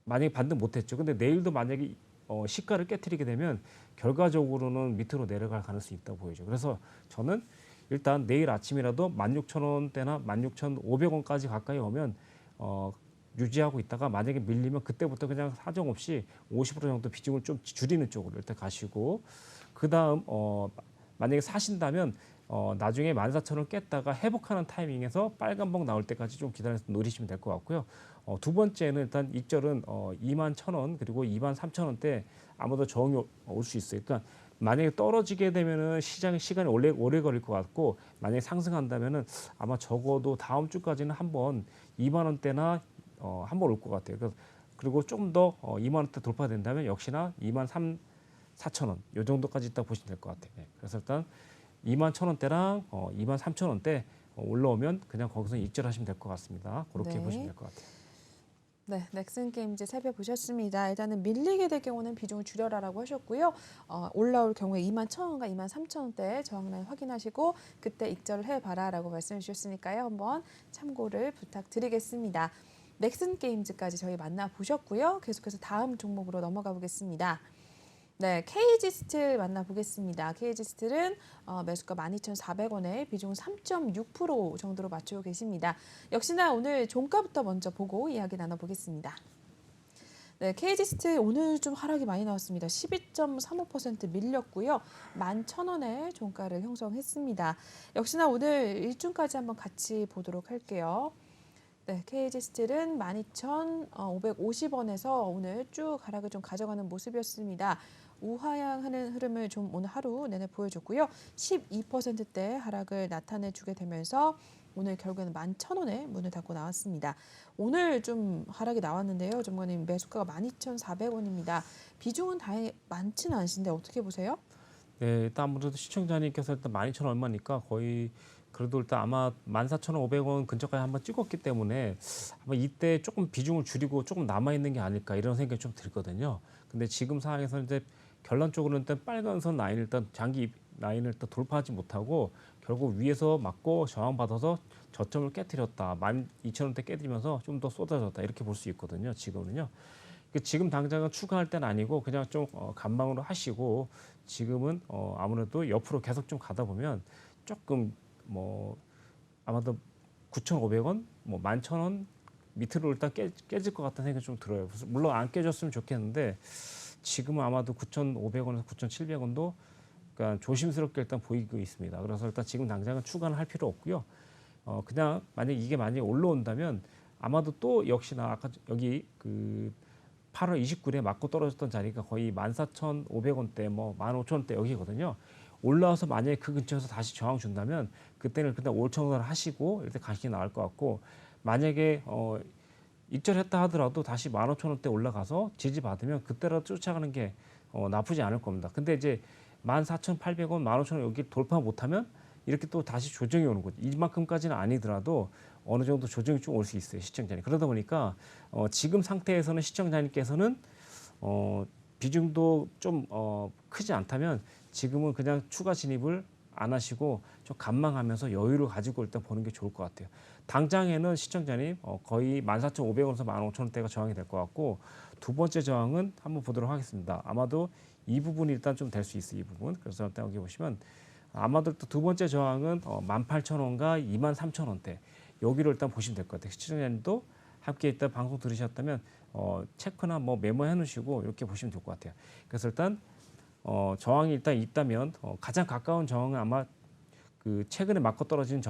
만약에 반등 못했죠. 근데 내일도 만약에 시가를 깨트리게 되면 결과적으로는 밑으로 내려갈 가능성이 있다고 보이죠. 그래서 저는 일단 내일 아침이라도 16,000원대나 16,500원까지 가까이 오면 유지하고 있다가 만약에 밀리면 그때부터 그냥 사정없이 50% 정도 비중을 좀 줄이는 쪽으로 일단 가시고 그다음 만약에 사신다면 나중에 14,000원 깼다가 회복하는 타이밍에서 빨간봉 나올 때까지 좀 기다려서 노리시면 될 것 같고요. 두 번째는 일단 익절은 21,000원 그리고 23,000원대 아무도 저항이 올 수 있어요. 그러니까 만약에 떨어지게 되면은 시간이 오래 걸릴 것 같고 만약에 상승한다면은 아마 적어도 다음 주까지는 한번 2만 원대나 한번 올 것 같아요. 그리고 좀 더 2만 원대 돌파된다면 역시나 2만 4천 원 이 정도까지 있다 보시면 될 것 같아요. 네. 그래서 일단 2만 1,000원대랑 2만 3천 원대 올라오면 그냥 거기서 익절하시면 될 것 같습니다. 그렇게 네. 보시면 될 것 같아요. 네, 넥슨 게임즈 살펴보셨습니다. 일단은 밀리게 될 경우는 비중을 줄여라라고 하셨고요. 올라올 경우에 21,000원과 23,000원대 저항라인 확인하시고 그때 익절을 해봐라라고 말씀해 주셨으니까요. 한번 참고를 부탁드리겠습니다. 넥슨 게임즈까지 저희 만나보셨고요. 계속해서 다음 종목으로 넘어가 보겠습니다. 네, KG 스틸 만나보겠습니다. KG 스틸은 매수가 12,400원에 비중 3.6% 정도로 맞추고 계십니다. 역시나 오늘 종가부터 먼저 보고 이야기 나눠보겠습니다. 네, KG 스틸 오늘 좀 하락이 많이 나왔습니다. 12.35% 밀렸고요. 11,000원의 종가를 형성했습니다. 역시나 오늘 일중까지 한번 같이 보도록 할게요. 네, KG 스틸은 12,550원에서 오늘 쭉 하락을 좀 가져가는 모습이었습니다. 우하향하는 흐름을 좀 오늘 하루 내내 보여줬고요. 12%대 하락을 나타내주게 되면서 오늘 결국에는 11,000원에 문을 닫고 나왔습니다. 오늘 좀 하락이 나왔는데요. 전문가님 매수가가 12,400원입니다. 비중은 다행히 많지는 않으신데 어떻게 보세요? 네, 일단 아무래도 시청자님께서 일단 12,000 얼마니까 거의 그래도 일단 아마 14,500원 근처까지 한번 찍었기 때문에 아마 이때 조금 비중을 줄이고 조금 남아 있는 게 아닐까 이런 생각이 좀 들거든요. 근데 지금 상황에서 이제 결론적으로는 일단 빨간선 라인을 일단 장기 라인을 일단 돌파하지 못하고 결국 위에서 맞고 저항받아서 저점을 깨뜨렸다. 12,000원대 깨뜨리면서 좀 더 쏟아졌다. 이렇게 볼 수 있거든요. 지금은요. 지금 당장은 추가할 때는 아니고 그냥 좀 간방으로 하시고 지금은 아무래도 옆으로 계속 좀 가다 보면 조금 뭐 아마도 9,500원, 뭐 11,000원 밑으로 일단 깨질 것 같다는 생각이 좀 들어요. 그래서 물론 안 깨졌으면 좋겠는데 지금은 아마도 9,500원에서 9,700원도 그러니까 조심스럽게 일단 보이고 있습니다. 그래서 일단 지금 당장은 추가는 할 필요 없고요. 그냥 만약에 올라온다면 아마도 또 역시나 아까 여기 그 8월 29일에 맞고 떨어졌던 자리가 거의 14,500원대, 뭐 15,000원대 여기거든요. 올라와서 만약에 그 근처에서 다시 저항 준다면 그때는 그냥 5,000원을 하시고 이렇게 가시는 게 나을 것 같고 만약에 익절했다 하더라도 다시 15,000원대 올라가서 지지받으면 그때라도 쫓아가는 게 나쁘지 않을 겁니다. 근데 이제 14,800원, 15,000원 여기 돌파 못하면 이렇게 또 다시 조정이 오는 거죠. 이만큼까지는 아니더라도 어느 정도 조정이 좀 올 수 있어요. 시청자님. 그러다 보니까 지금 상태에서는 시청자님께서는 비중도 좀 크지 않다면 지금은 그냥 추가 진입을 안 하시고 좀 관망하면서 여유를 가지고 일단 보는 게 좋을 것 같아요. 당장에는 시청자님 거의 14,500원에서 15,000원대가 저항이 될 것 같고 두 번째 저항은 한번 보도록 하겠습니다. 아마도 이 부분이 일단 좀 될 수 있어요. 이 부분. 그래서 일단 여기 보시면 아마도 또 두 번째 저항은 18,000원과 23,000원대 여기를 일단 보시면 될 것 같아요. 시청자님도 함께 일단 방송 들으셨다면 체크나 뭐 메모해 놓으시고 이렇게 보시면 될 것 같아요. 그래서 일단 저항이 일단 있다면 가장 가까운 저항은 아마 그 최근에 맞고 떨어진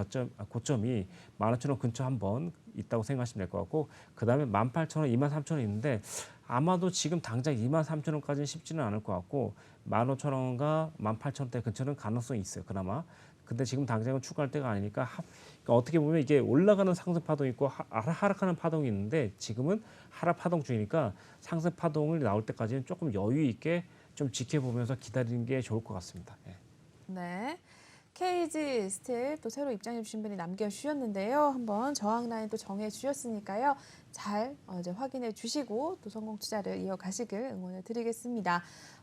고점이 15,000원 근처 한번 있다고 생각하시면 될 것 같고 그다음에 18,000원, 23,000원 있는데 아마도 지금 당장 23,000원까지는 쉽지는 않을 것 같고 15,000원과 18,000원대 근처는 가능성이 있어요. 그나마. 근데 지금 당장은 추가할 때가 아니니까 그러니까 어떻게 보면 이게 올라가는 상승 파동이 있고 하락하는 파동이 있는데 지금은 하락 파동 중이니까 상승 파동을 나올 때까지는 조금 여유 있게 좀 지켜보면서 기다리는 게 좋을 것 같습니다. 예. 네. KG 스틸 또 새로 입장해 주신 분이 남겨주셨는데요. 한번 저항 라인 또 정해 주셨으니까요. 잘 이제 확인해 주시고 또 성공 투자를 이어가시길 응원을 드리겠습니다.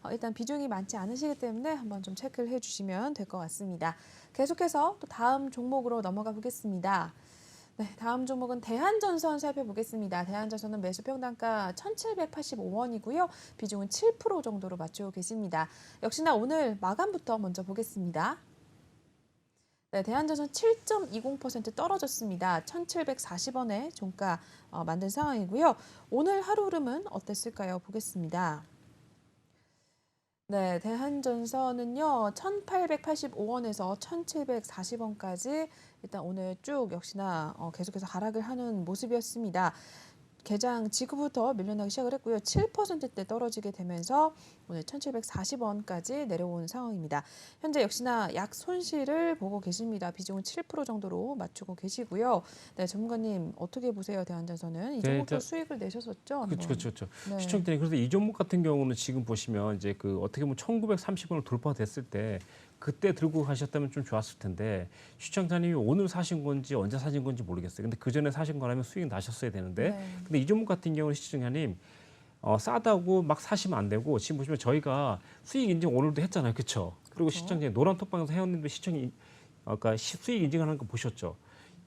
일단 비중이 많지 않으시기 때문에 한번 좀 체크를 해 주시면 될 것 같습니다. 계속해서 또 다음 종목으로 넘어가 보겠습니다. 네, 다음 종목은 대한전선 살펴보겠습니다. 대한전선은 매수 평단가 1,785원이고요. 비중은 7% 정도로 맞추고 계십니다. 역시나 오늘 마감부터 먼저 보겠습니다. 네, 대한전선 7.20% 떨어졌습니다. 1,740원에 종가 만든 상황이고요. 오늘 하루 흐름은 어땠을까요? 보겠습니다. 네, 대한전선은요, 1,885원에서 1,740원까지 일단 오늘 쭉 역시나 계속해서 하락을 하는 모습이었습니다. 개장 직후부터 밀려나기 시작을 했고요. 7%대 떨어지게 되면서 오늘 1,740원까지 내려온 상황입니다. 현재 역시나 약 손실을 보고 계십니다. 비중은 7% 정도로 맞추고 계시고요. 네, 전문가님 어떻게 보세요? 대한전선은 이 네, 종목도 수익을 내셨었죠? 한번. 그렇죠. 네. 시청자님 그래서 이 종목 같은 경우는 지금 보시면 이제 그 어떻게 보면 1,930원을 돌파됐을 때 그때 들고 가셨다면 좀 좋았을 텐데 시청자님이 오늘 사신 건지 언제 사신 건지 모르겠어요. 근데 그 전에 사신 거라면 수익 나셨어야 되는데 네. 근데 이 종목 같은 경우는 시청자님 싸다고 막 사시면 안 되고 지금 보시면 저희가 수익 인증 오늘도 했잖아요. 그렇죠? 그리고 그렇죠. 시청자님 노란톡방에서 회원님도 그러니까 수익 인증하는 거 보셨죠?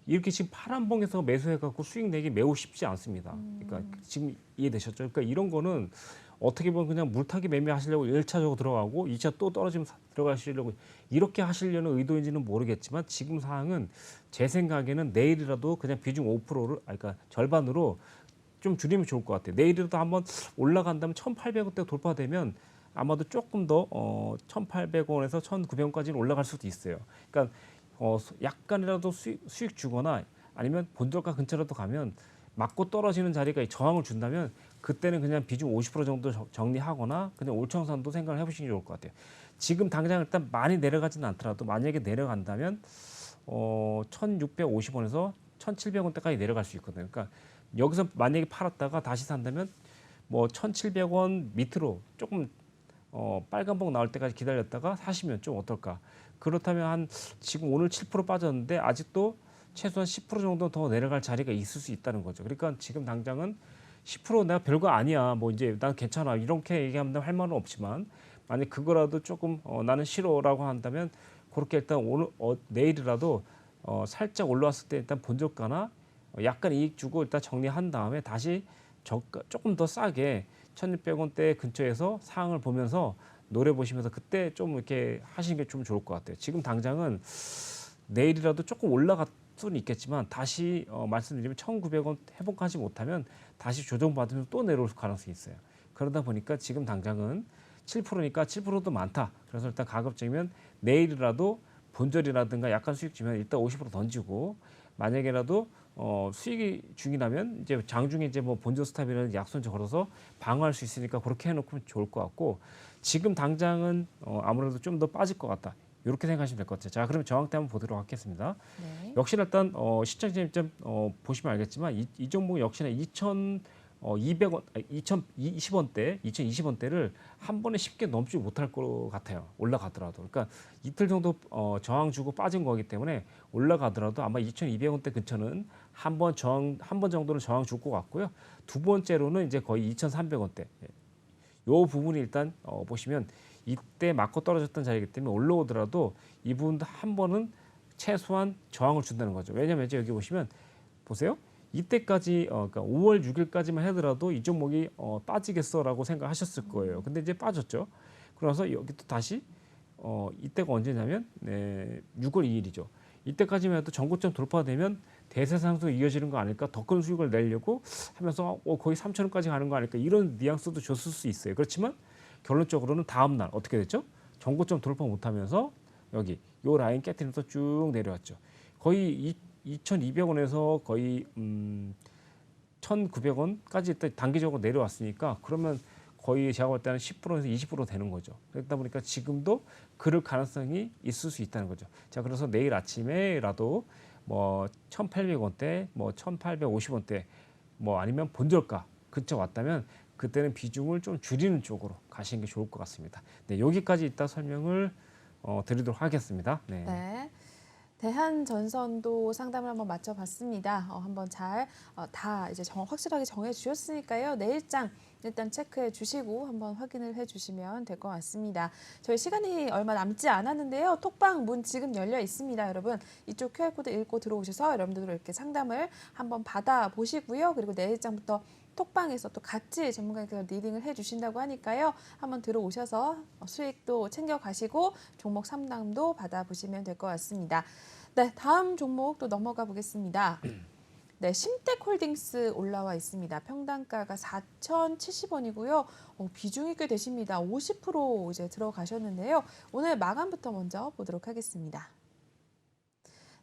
이렇게 지금 파란봉에서 매수해갖고 수익 내기 매우 쉽지 않습니다. 그러니까 지금 이해되셨죠? 그러니까 이런 거는 어떻게 보면 그냥 물타기 매매하시려고 1차적으로 들어가고 2차 또 떨어지면 들어가시려고 이렇게 하시려는 의도인지는 모르겠지만 지금 상황은 제 생각에는 내일이라도 그냥 비중 5%를 그러니까 절반으로 좀 줄이면 좋을 것 같아요. 내일이라도 한번 올라간다면 1,800원대 돌파되면 아마도 조금 더 1,800원에서 1,900원까지는 올라갈 수도 있어요. 그러니까 약간이라도 수익 주거나 아니면 본저가 근처라도 가면 맞고 떨어지는 자리가 저항을 준다면 그때는 그냥 비중 50% 정도 정리하거나 그냥 올청산도 생각을 해보시는 게 좋을 것 같아요. 지금 당장 일단 많이 내려가지는 않더라도 만약에 내려간다면 1,650원에서 1,700원대까지 내려갈 수 있거든요. 그러니까 여기서 만약에 팔았다가 다시 산다면 뭐 1,700원 밑으로 조금 빨간봉 나올 때까지 기다렸다가 사시면 좀 어떨까? 그렇다면 한 지금 오늘 7% 빠졌는데 아직도 최소한 10% 정도 더 내려갈 자리가 있을 수 있다는 거죠. 그러니까 지금 당장은 10% 내가 별거 아니야. 뭐 이제 난 괜찮아. 이렇게 얘기하면 할 말은 없지만 만약 그거라도 조금 나는 싫어라고 한다면 그렇게 일단 오늘 내일이라도 살짝 올라왔을 때 일단 본저가나 약간 이익 주고 일단 정리한 다음에 다시 조금 더 싸게 1,600원대 근처에서 상황을 보면서 노래 보시면서 그때 좀 이렇게 하시는 게 좀 좋을 것 같아요. 지금 당장은 내일이라도 조금 올라갈 수는 있겠지만 다시 말씀드리면 1,900원 회복하지 못하면 다시 조정받으면서 또 내려올 가능성이 있어요. 그러다 보니까 지금 당장은 7%니까 7%도 많다. 그래서 일단 가급적이면 내일이라도 본절이라든가 약간 수익 주면 일단 50% 던지고 만약에라도 수익이 중이 나면 이제 장중에 이제 뭐 본전 스탑이라는 약손절 걸어서 방어할 수 있으니까 그렇게 해놓으면 좋을 것 같고 지금 당장은 아무래도 좀 더 빠질 것 같다. 이렇게 생각하시면 될 것 같아요. 자, 그럼 저항대 한번 보도록 하겠습니다. 네. 역시나 일단 시청자님 좀 보시면 알겠지만 이 종목 역시나 2,200원, 2,020원대, 2,020원대를 한 번에 쉽게 넘지 못할 것 같아요. 올라가더라도. 그러니까 이틀 정도 저항 주고 빠진 거기 때문에 올라가더라도 아마 2,200원대 근처는 한 번 정도는 저항 줄 것 같고요. 두 번째로는 이제 거의 2,300원대. 요 부분이 일단 보시면 이때 맞고 떨어졌던 자리이기 때문에 올라오더라도 이 부분도 한 번은 최소한 저항을 준다는 거죠. 왜냐하면 이제 여기 보시면 보세요. 이때까지 그러니까 5월 6일까지만 하더라도 이 종목이 빠지겠어라고 생각하셨을 거예요. 근데 이제 빠졌죠. 그래서 여기 또 다시 이때가 언제냐면 6월 2일이죠. 이때까지만 해도 전고점 돌파되면 대세 상승이 이어지는 거 아닐까? 더 큰 수익을 내려고 하면서 거의 3,000원까지 가는 거 아닐까? 이런 뉘앙스도 줬을 수 있어요. 그렇지만 결론적으로는 다음 날 어떻게 됐죠? 전고점 돌파 못하면서 여기 요 라인 깨트리면서 쭉 내려왔죠. 거의 2,200원에서 거의 1,900원까지 일단 단기적으로 내려왔으니까 그러면 거의 제가 볼 때는 10%에서 20% 되는 거죠. 그러다 보니까 지금도 그럴 가능성이 있을 수 있다는 거죠. 자, 그래서 내일 아침에라도 뭐 1,800원대, 뭐 1,850원대, 뭐 아니면 본저가 근처 왔다면 그때는 비중을 좀 줄이는 쪽으로 가시는 게 좋을 것 같습니다. 네, 여기까지 이따 설명을 드리도록 하겠습니다. 네. 네. 대한전선도 상담을 한번 맞춰봤습니다. 한번 잘 다 이제 확실하게 정해 주셨으니까요. 내일장 일단 체크해 주시고 한번 확인을 해 주시면 될 것 같습니다. 저희 시간이 얼마 남지 않았는데요. 톡방 문 지금 열려 있습니다, 여러분. 이쪽 QR코드 읽고 들어오셔서 여러분들도 이렇게 상담을 한번 받아 보시고요. 그리고 내일장부터 톡방에서 또 같이 전문가님께서 리딩을 해주신다고 하니까요. 한번 들어오셔서 수익도 챙겨가시고 종목 상담도 받아보시면 될 것 같습니다. 네, 다음 종목 또 넘어가 보겠습니다. 네, 심텍홀딩스 올라와 있습니다. 평단가가 4,070원이고요. 비중이 꽤 되십니다. 50% 이제 들어가셨는데요. 오늘 마감부터 먼저 보도록 하겠습니다.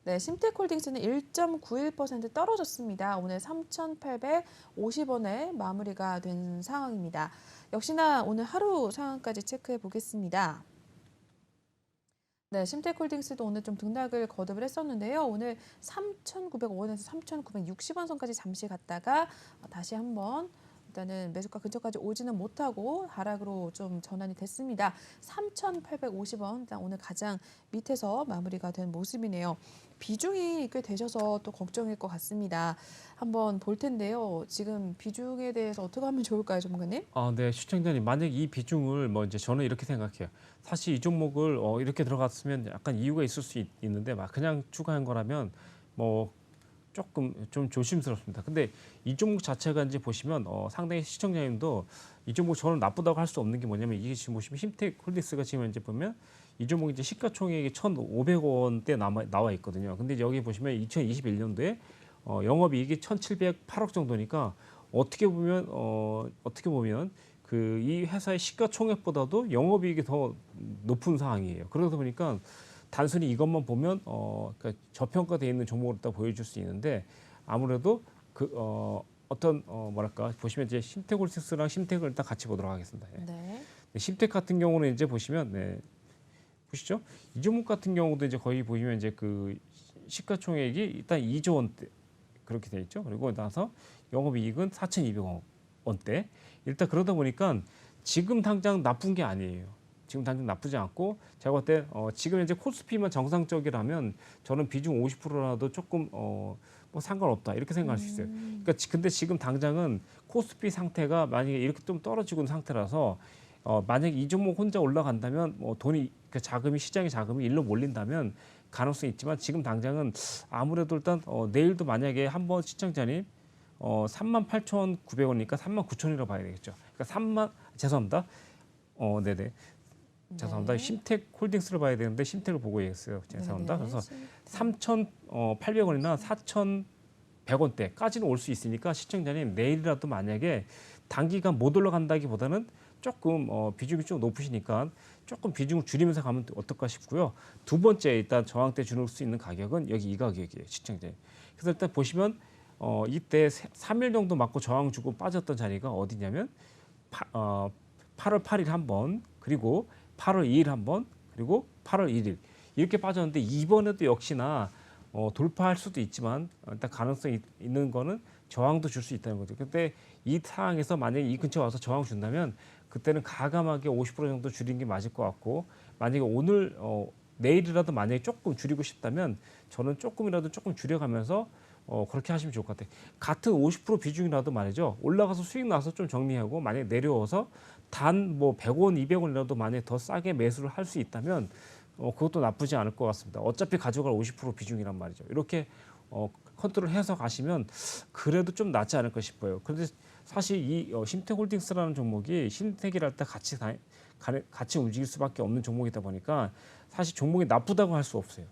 네, 심텍홀딩스는 1.91% 떨어졌습니다. 오늘 3,850원에 마무리가 된 상황입니다. 역시나 오늘 하루 상황까지 체크해 보겠습니다. 네, 심텍홀딩스도 오늘 좀 등락을 거듭을 했었는데요. 오늘 3,905원에서 3,960원 선까지 잠시 갔다가 다시 한번 일단은 매수가 근처까지 오지는 못하고 하락으로 좀 전환이 됐습니다. 3,850원 일단 오늘 가장 밑에서 마무리가 된 모습이네요. 비중이 꽤 되셔서 또 걱정일 것 같습니다. 한번 볼 텐데요. 지금 비중에 대해서 어떻게 하면 좋을까요, 전문가님? 네, 시청자님 만약 이 비중을 뭐 이제 저는 이렇게 생각해요. 사실 이 종목을 이렇게 들어갔으면 약간 이유가 있을 수 있는데 막 그냥 추가한 거라면 뭐 조금 좀 조심스럽습니다. 근데 이 종목 자체가 이제 보시면 상당히 시청자님도 이 종목 저는 나쁘다고 할 수 없는 게 뭐냐면 이게 지금 보시면 힘텍홀딩스가 지금 이제 보면 이 종목 이제 시가총액이 1,500원대 나와 있거든요. 근데 여기 보시면 2021년도에 영업이익이 1,708억 정도니까 어떻게 보면 그 이 회사의 시가총액보다도 영업이익이 더 높은 상황이에요. 그러다 보니까 단순히 이것만 보면 그러니까 저평가되어 있는 종목으로 다 보여줄 수 있는데 아무래도 어떤 뭐랄까 보시면 이제 심택홀딩스랑 심택을 일단 같이 보도록 하겠습니다. 예. 네. 심택 같은 경우는 이제 보시면 보시죠. 이 종목 같은 경우도 이제 거의 보시면 이제 그 시가총액이 일단 2조 원대 그렇게 돼 있죠. 그리고 나서 영업이익은 4,200억 원대. 일단 그러다 보니까 지금 당장 나쁜 게 아니에요. 지금 당장 나쁘지 않고 제가 볼 때 지금 현재 코스피만 정상적이라면 저는 비중 50%라도 조금 뭐 상관없다 이렇게 생각할 수 있어요. 그러니까 근데 지금 당장은 코스피 상태가 만약에 이렇게 좀 떨어지고 있는 상태라서 만약에 이 종목 혼자 올라간다면 뭐 돈이 그 자금이 시장의 자금이 일로 몰린다면 가능성이 있지만 지금 당장은 아무래도 일단 내일도 만약에 한번 시청자님 38,900원이니까 39,000원이라고 봐야 되겠죠. 그러니까 죄송합니다. 네네. 죄송합니다. 네. 심택 홀딩스를 봐야 되는데 심택을 보고 얘기했어요. 죄송합니다. 네네. 그래서 3,800원이나 4,100원대까지는 올 수 있으니까 시청자님 내일이라도 만약에 단기간 못 올라간다기보다는 조금 비중이 좀 높으시니까 조금 비중을 줄이면서 가면 어떨까 싶고요. 두 번째 일단 저항대 줄일 수 있는 가격은 여기 이 가격이에요. 시청자님. 그래서 일단 보시면 이때 3일 정도 맞고 저항 주고 빠졌던 자리가 어디냐면 8월 8일 한 번, 그리고 8월 2일 한 번, 그리고 8월 1일 이렇게 빠졌는데 이번에도 역시나 돌파할 수도 있지만 일단 가능성이 있는 거는 저항도 줄 수 있다는 거죠. 근데 이 상황에서 만약에 이 근처에 와서 저항 준다면 그때는 가감하게 50% 정도 줄인 게 맞을 것 같고 만약에 오늘 내일이라도 만약에 조금 줄이고 싶다면 저는 조금이라도 조금 줄여가면서 그렇게 하시면 좋을 것 같아요. 같은 50% 비중이라도 말이죠. 올라가서 수익 나서 좀 정리하고 만약에 내려와서 단 뭐 100원, 200원이라도 만약에 더 싸게 매수를 할 수 있다면 그것도 나쁘지 않을 것 같습니다. 어차피 가져갈 50% 비중이란 말이죠. 이렇게 컨트롤해서 가시면 그래도 좀 낫지 않을까 싶어요. 그런데 사실 이 심택홀딩스라는 종목이 신택이랄 때 같이 움직일 수밖에 없는 종목이다 보니까 사실 종목이 나쁘다고 할 수 없어요.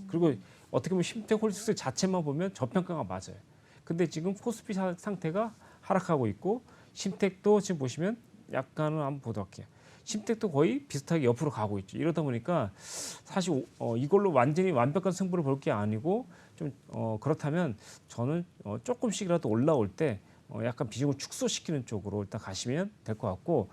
그리고 어떻게 보면 심택홀딩스 자체만 보면 저평가가 맞아요. 근데 지금 코스피 상태가 하락하고 있고 심택도 지금 보시면 약간은 한번 보도록 할게요. 심택도 거의 비슷하게 옆으로 가고 있죠. 이러다 보니까 사실 이걸로 완전히 완벽한 승부를 볼 게 아니고 좀 그렇다면 저는 조금씩이라도 올라올 때 약간 비중을 축소시키는 쪽으로 일단 가시면 될 것 같고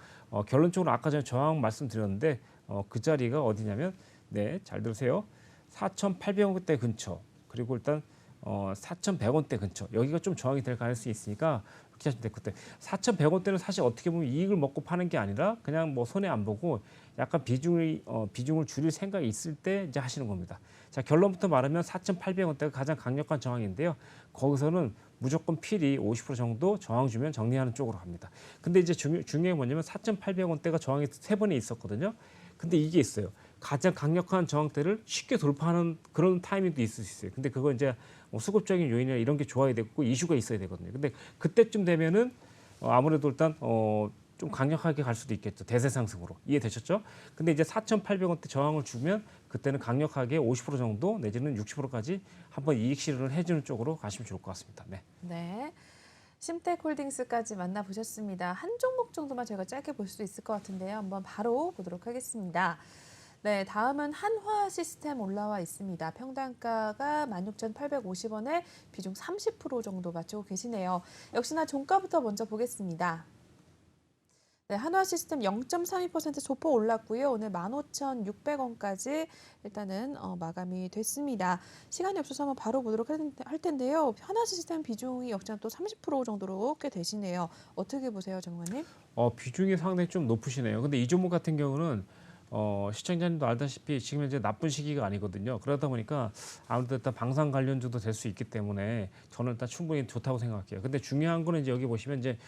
결론적으로 아까 전에 저항 말씀드렸는데 그 자리가 어디냐면 네, 잘 들으세요. 4,800원대 근처 그리고 일단 4,100원대 근처 여기가 좀 저항이 될 가능성이 있으니까 그렇게 하시면 될 것 같아요. 4,100원대는 사실 어떻게 보면 이익을 먹고 파는 게 아니라 그냥 뭐 손해 안 보고 약간 비중을 줄일 생각이 있을 때 이제 하시는 겁니다. 자, 결론부터 말하면 4,800원대가 가장 강력한 저항인데요. 거기서는 무조건 필히 50% 정도 저항 주면 정리하는 쪽으로 갑니다. 근데 이제 중요한 게 뭐냐면 4,800원대가 저항이 3번이 있었거든요. 근데 이게 있어요. 가장 강력한 저항대를 쉽게 돌파하는 그런 타이밍도 있을 수 있어요. 근데 그거 이제 수급적인 요인이나 이런 게 좋아야 되고 이슈가 있어야 되거든요. 근데 그때쯤 되면은 아무래도 일단 좀 강력하게 갈 수도 있겠죠. 대세 상승으로. 이해되셨죠? 근데 이제 4,800원대 저항을 주면 그때는 강력하게 50% 정도 내지는 60%까지 한번 이익 실현을 해주는 쪽으로 가시면 좋을 것 같습니다. 네. 네. 심택홀딩스까지 만나보셨습니다. 한 종목 정도만 저희가 짧게 볼 수 있을 것 같은데요. 한번 바로 보도록 하겠습니다. 네, 다음은 한화 시스템 올라와 있습니다. 평단가가 16,850원에 비중 30% 정도 맞추고 계시네요. 역시나 종가부터 먼저 보겠습니다. 네, 한화 시스템 0.32% 소폭 올랐고요. 오늘 15,600원까지 일단은 마감이 됐습니다. 시간이 없어서 한번 바로 보도록 할 텐데요. 한화 시스템 비중이 역시나 또 30% 정도로 꽤 되시네요. 어떻게 보세요, 정관님? 비중이 상당히 좀 높으시네요. 근데 이 종목 같은 경우는 시청자님도 알다시피 지금 현재 나쁜 시기가 아니거든요. 그러다 보니까 아무래도 일단 방산 관련주도 될 수 있기 때문에 저는 일단 충분히 좋다고 생각해요. 근데 중요한 거는 이제 여기 보시면 이제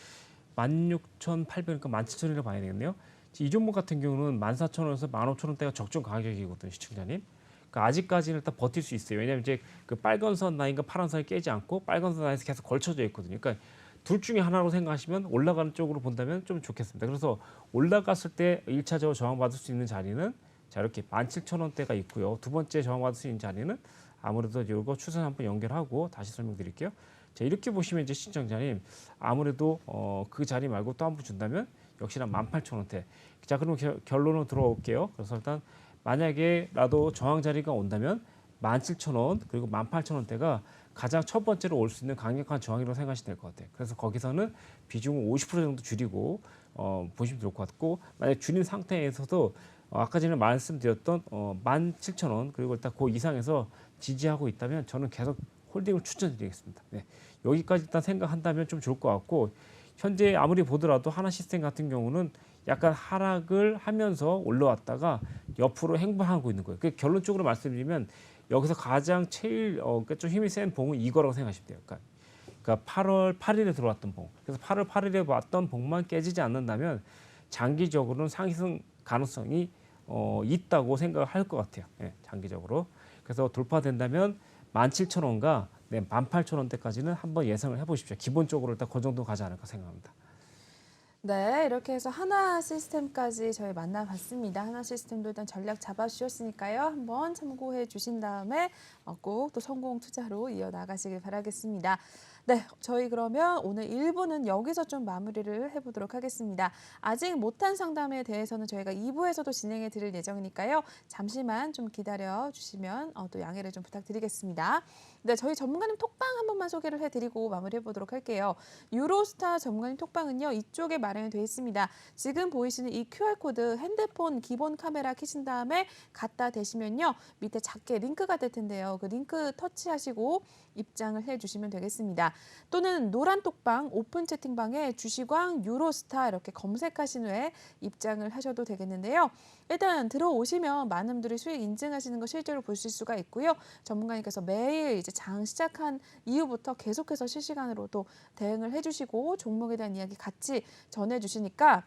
16,800, 그러니까 17,000이라고 봐야 되겠네요. 이 종목 같은 경우는 14,000원에서 15,000원대가 적정 가격이거든요, 시청자님. 그러니까 아직까지는 일단 버틸 수 있어요. 왜냐하면 이제 그 빨간 선 라인과 파란 선이 깨지 않고 빨간 선 라인에서 계속 걸쳐져 있거든요. 그러니까 둘 중에 하나로 생각하시면 올라가는 쪽으로 본다면 좀 좋겠습니다. 그래서 올라갔을 때 1차적으로 저항받을 수 있는 자리는 자 이렇게 17,000원대가 있고요. 두 번째 저항받을 수 있는 자리는 아무래도 이거 추세 한번 연결하고 다시 설명드릴게요. 자, 이렇게 보시면 이제 시청자님 아무래도 그 자리 말고 또 한 번 준다면 역시나 18,000원대. 자, 그럼 결론으로 들어올게요. 그래서 일단 만약에라도 저항 자리가 온다면 17,000원 그리고 18,000원대가 가장 첫 번째로 올 수 있는 강력한 저항이라고 생각하시면 될 것 같아요. 그래서 거기서는 비중을 50% 정도 줄이고 보시면 좋을 것 같고, 만약 줄인 상태에서도 아까 전에 말씀드렸던 17,000원 그리고 일단 그 이상에서 지지하고 있다면 저는 계속 홀딩을 추천드리겠습니다. 네. 여기까지 일단 생각한다면 좀 좋을 것 같고, 현재 아무리 보더라도 하나시스템 같은 경우는 약간 하락을 하면서 올라왔다가 옆으로 행보하고 있는 거예요. 결론적으로 말씀드리면 여기서 가장 제일 그러니까 좀 힘이 센 봉은 이거라고 생각하시면 돼요. 그러니까 8월 8일에 들어왔던 봉. 그래서 8월 8일에 왔던 봉만 깨지지 않는다면 장기적으로는 상승 가능성이 있다고 생각을 할 것 같아요. 예, 장기적으로. 그래서 돌파된다면 17,000원과 18,000원대까지는 한번 예상을 해보십시오. 기본적으로 일단 그 정도 가지 않을까 생각합니다. 네, 이렇게 해서 하나 시스템까지 저희 만나봤습니다. 하나 시스템도 일단 전략 잡아주셨으니까요. 한번 참고해 주신 다음에 꼭 또 성공 투자로 이어나가시길 바라겠습니다. 네, 저희 그러면 오늘 1부는 여기서 좀 마무리를 해보도록 하겠습니다. 아직 못한 상담에 대해서는 저희가 2부에서도 진행해 드릴 예정이니까요. 잠시만 좀 기다려 주시면 또 양해를 좀 부탁드리겠습니다. 네, 저희 전문가님 톡방 한 번만 소개를 해드리고 마무리해 보도록 할게요. 유로스타 전문가님 톡방은요, 이쪽에 마련이 되어 있습니다. 지금 보이시는 이 QR코드 핸드폰 기본 카메라 켜신 다음에 갖다 대시면요, 밑에 작게 링크가 될 텐데요. 그 링크 터치하시고 입장을 해주시면 되겠습니다. 또는 노란 톡방 오픈 채팅방에 주식왕 유로스타 이렇게 검색하신 후에 입장을 하셔도 되겠는데요. 일단 들어오시면 많은 분들이 수익 인증하시는 거 실제로 보실 수가 있고요. 전문가님께서 매일 이제 장 시작한 이후부터 계속해서 실시간으로 또 대응을 해주시고 종목에 대한 이야기 같이 전해주시니까,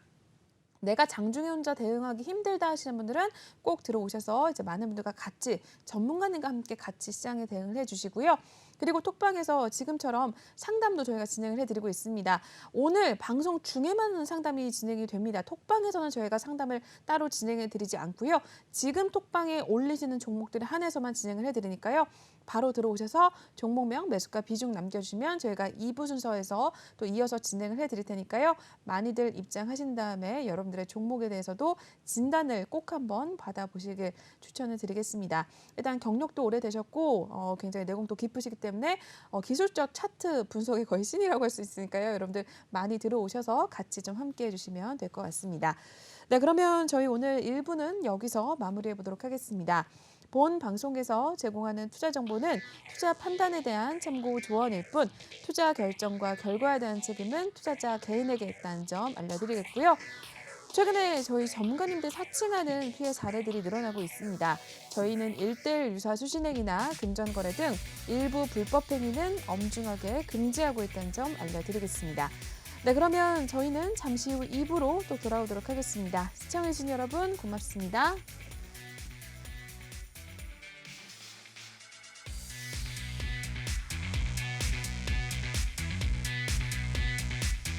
내가 장중에 혼자 대응하기 힘들다 하시는 분들은 꼭 들어오셔서 이제 많은 분들과 같이 전문가님과 함께 같이 시장에 대응을 해주시고요. 그리고 톡방에서 지금처럼 상담도 저희가 진행을 해드리고 있습니다. 오늘 방송 중에만 상담이 진행이 됩니다. 톡방에서는 저희가 상담을 따로 진행해드리지 않고요. 지금 톡방에 올리시는 종목들에 한해서만 진행을 해드리니까요. 바로 들어오셔서 종목명, 매수가, 비중 남겨주시면 저희가 2부 순서에서 또 이어서 진행을 해드릴 테니까요. 많이들 입장하신 다음에 여러분들의 종목에 대해서도 진단을 꼭 한번 받아보시길 추천을 드리겠습니다. 일단 경력도 오래되셨고 굉장히 내공도 깊으시기 때문에 기술적 차트 분석이 거의 신이라고 할 수 있으니까요. 여러분들 많이 들어오셔서 같이 좀 함께 해주시면 될 것 같습니다. 네, 그러면 저희 오늘 1부는 여기서 마무리해 보도록 하겠습니다. 본 방송에서 제공하는 투자 정보는 투자 판단에 대한 참고 조언일 뿐, 투자 결정과 결과에 대한 책임은 투자자 개인에게 있다는 점 알려드리겠고요. 최근에 저희 전문가님들 사칭하는 피해 사례들이 늘어나고 있습니다. 저희는 1:1 유사 수신행위나 금전거래 등 일부 불법 행위는 엄중하게 금지하고 있다는 점 알려드리겠습니다. 네, 그러면 저희는 잠시 후 2부로 또 돌아오도록 하겠습니다. 시청해주신 여러분 고맙습니다.